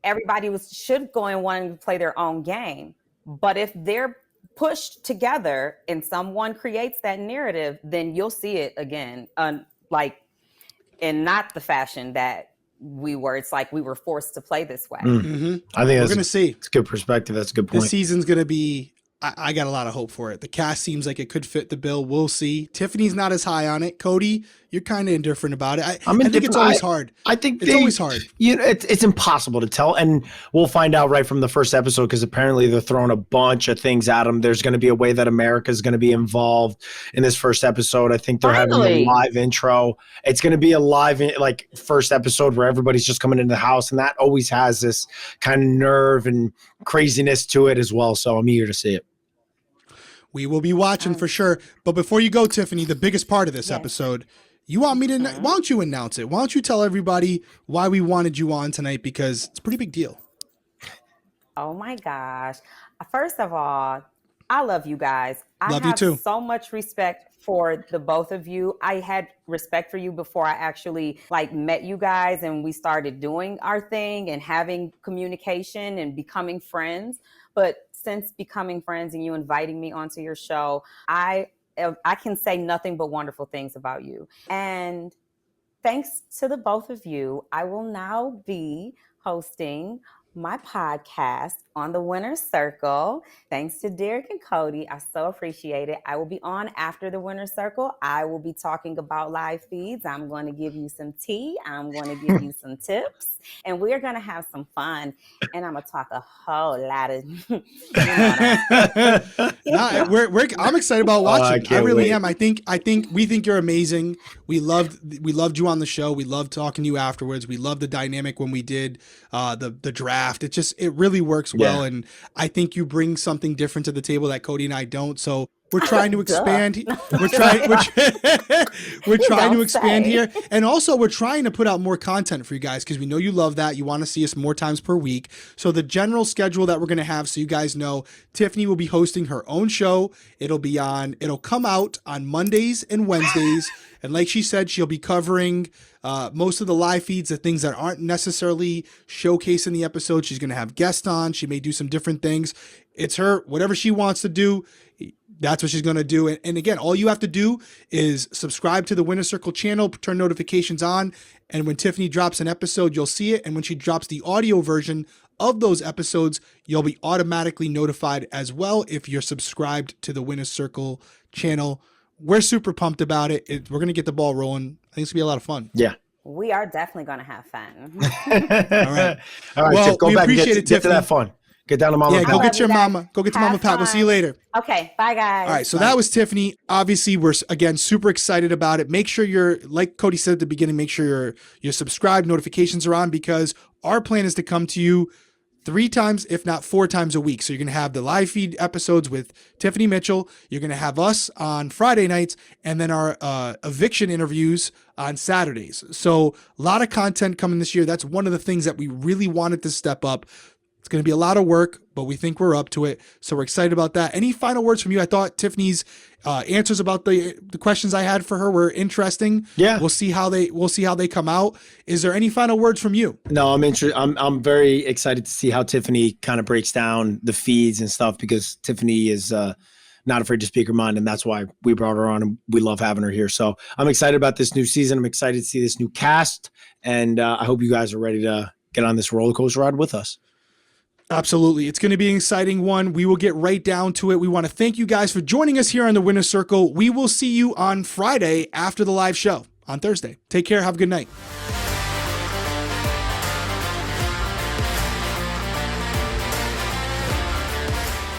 Everybody should go and want to play their own game. But if they're pushed together and someone creates that narrative, then you'll see it again. In not the fashion that we were. It's like we were forced to play this way. Mm-hmm. I think we're going to see. It's a good perspective. That's a good point. This season's going to be, I got a lot of hope for it. The cast seems like it could fit the bill. We'll see. Tiffany's not as high on it. Cody, you're kind of indifferent about it. I think it's always hard. I think it's always hard. It's impossible to tell. And we'll find out right from the first episode, because apparently they're throwing a bunch of things at them. There's going to be a way that America is going to be involved in this first episode. I think they're having a live intro. It's going to be a live, first episode where everybody's just coming into the house. And that always has this kind of nerve and craziness to it as well. So I'm eager to see it. We will be watching for sure. But before you go, Tiffany, the biggest part of this episode, you want me to, why don't you announce it? Why don't you tell everybody why we wanted you on tonight? Because it's a pretty big deal. Oh my gosh. First of all, I love you guys. Love you too. So much respect for the both of you. I had respect for you before I actually met you guys and we started doing our thing and having communication and becoming friends. But since becoming friends and you inviting me onto your show, I can say nothing but wonderful things about you. And thanks to the both of you, I will now be hosting my podcast on the Winner's Circle. Thanks to Derrick and Cody. I so appreciate it. I will be on after the Winner's Circle. I will be talking about live feeds. I'm going to give you some tea. I'm going to give you some tips. And we're going to have some fun. And I'm going to talk a whole lot of... I'm excited about watching. I really wait. am. I think we think you're amazing. We loved you on the show. We loved talking to you afterwards. We loved the dynamic when we did the draft. It really works well, and I think you bring something different to the table that Cody and I don't. So we're trying to expand. We're trying to expand here, and also we're trying to put out more content for you guys because we know you love that. You want to see us more times per week. So the general schedule that we're going to have, so you guys know, Tiffany will be hosting her own show. It'll come out on Mondays and Wednesdays, and like she said, she'll be covering most of the live feeds, the things that aren't necessarily showcased in the episode. She's going to have guests on. She may do some different things. It's her, whatever she wants to do, that's what she's going to do. And again, all you have to do is subscribe to the Winner's Circle channel, turn notifications on, and when Tiffany drops an episode, you'll see it. And when she drops the audio version of those episodes, you'll be automatically notified as well if you're subscribed to the Winner's Circle channel. We're super pumped about it. We're going to get the ball rolling. I think it's going to be a lot of fun. Yeah. We are definitely going to have fun. All right. Well, so go we back and appreciate get to that fun. Get down to Mama. Yeah, go get your mama. Go get to Mama Pat. We'll see you later. Okay. Bye, guys. All right. So that was Tiffany. Obviously, we're, again, super excited about it. Make sure you're, like Cody said at the beginning, make sure you're subscribed, notifications are on, because our plan is to come to you 3 times, if not 4 times a week. So you're going to have the live feed episodes with Tiffany Mitchell. You're going to have us on Friday nights, and then our eviction interviews on Saturdays. So a lot of content coming this year. That's one of the things that we really wanted to step up. It's going to be a lot of work, but we think we're up to it. So we're excited about that. Any final words from you? I thought Tiffany's answers about the questions I had for her were interesting. Yeah. We'll see how they come out. Is there any final words from you? No, I'm very excited to see how Tiffany kind of breaks down the feeds and stuff, because Tiffany is not afraid to speak her mind. And that's why we brought her on, and we love having her here. So I'm excited about this new season. I'm excited to see this new cast. And I hope you guys are ready to get on this roller coaster ride with us. Absolutely. It's going to be an exciting one. We will get right down to it. We want to thank you guys for joining us here on the Winner's Circle. We will see you on Friday after the live show on Thursday. Take care. Have a good night.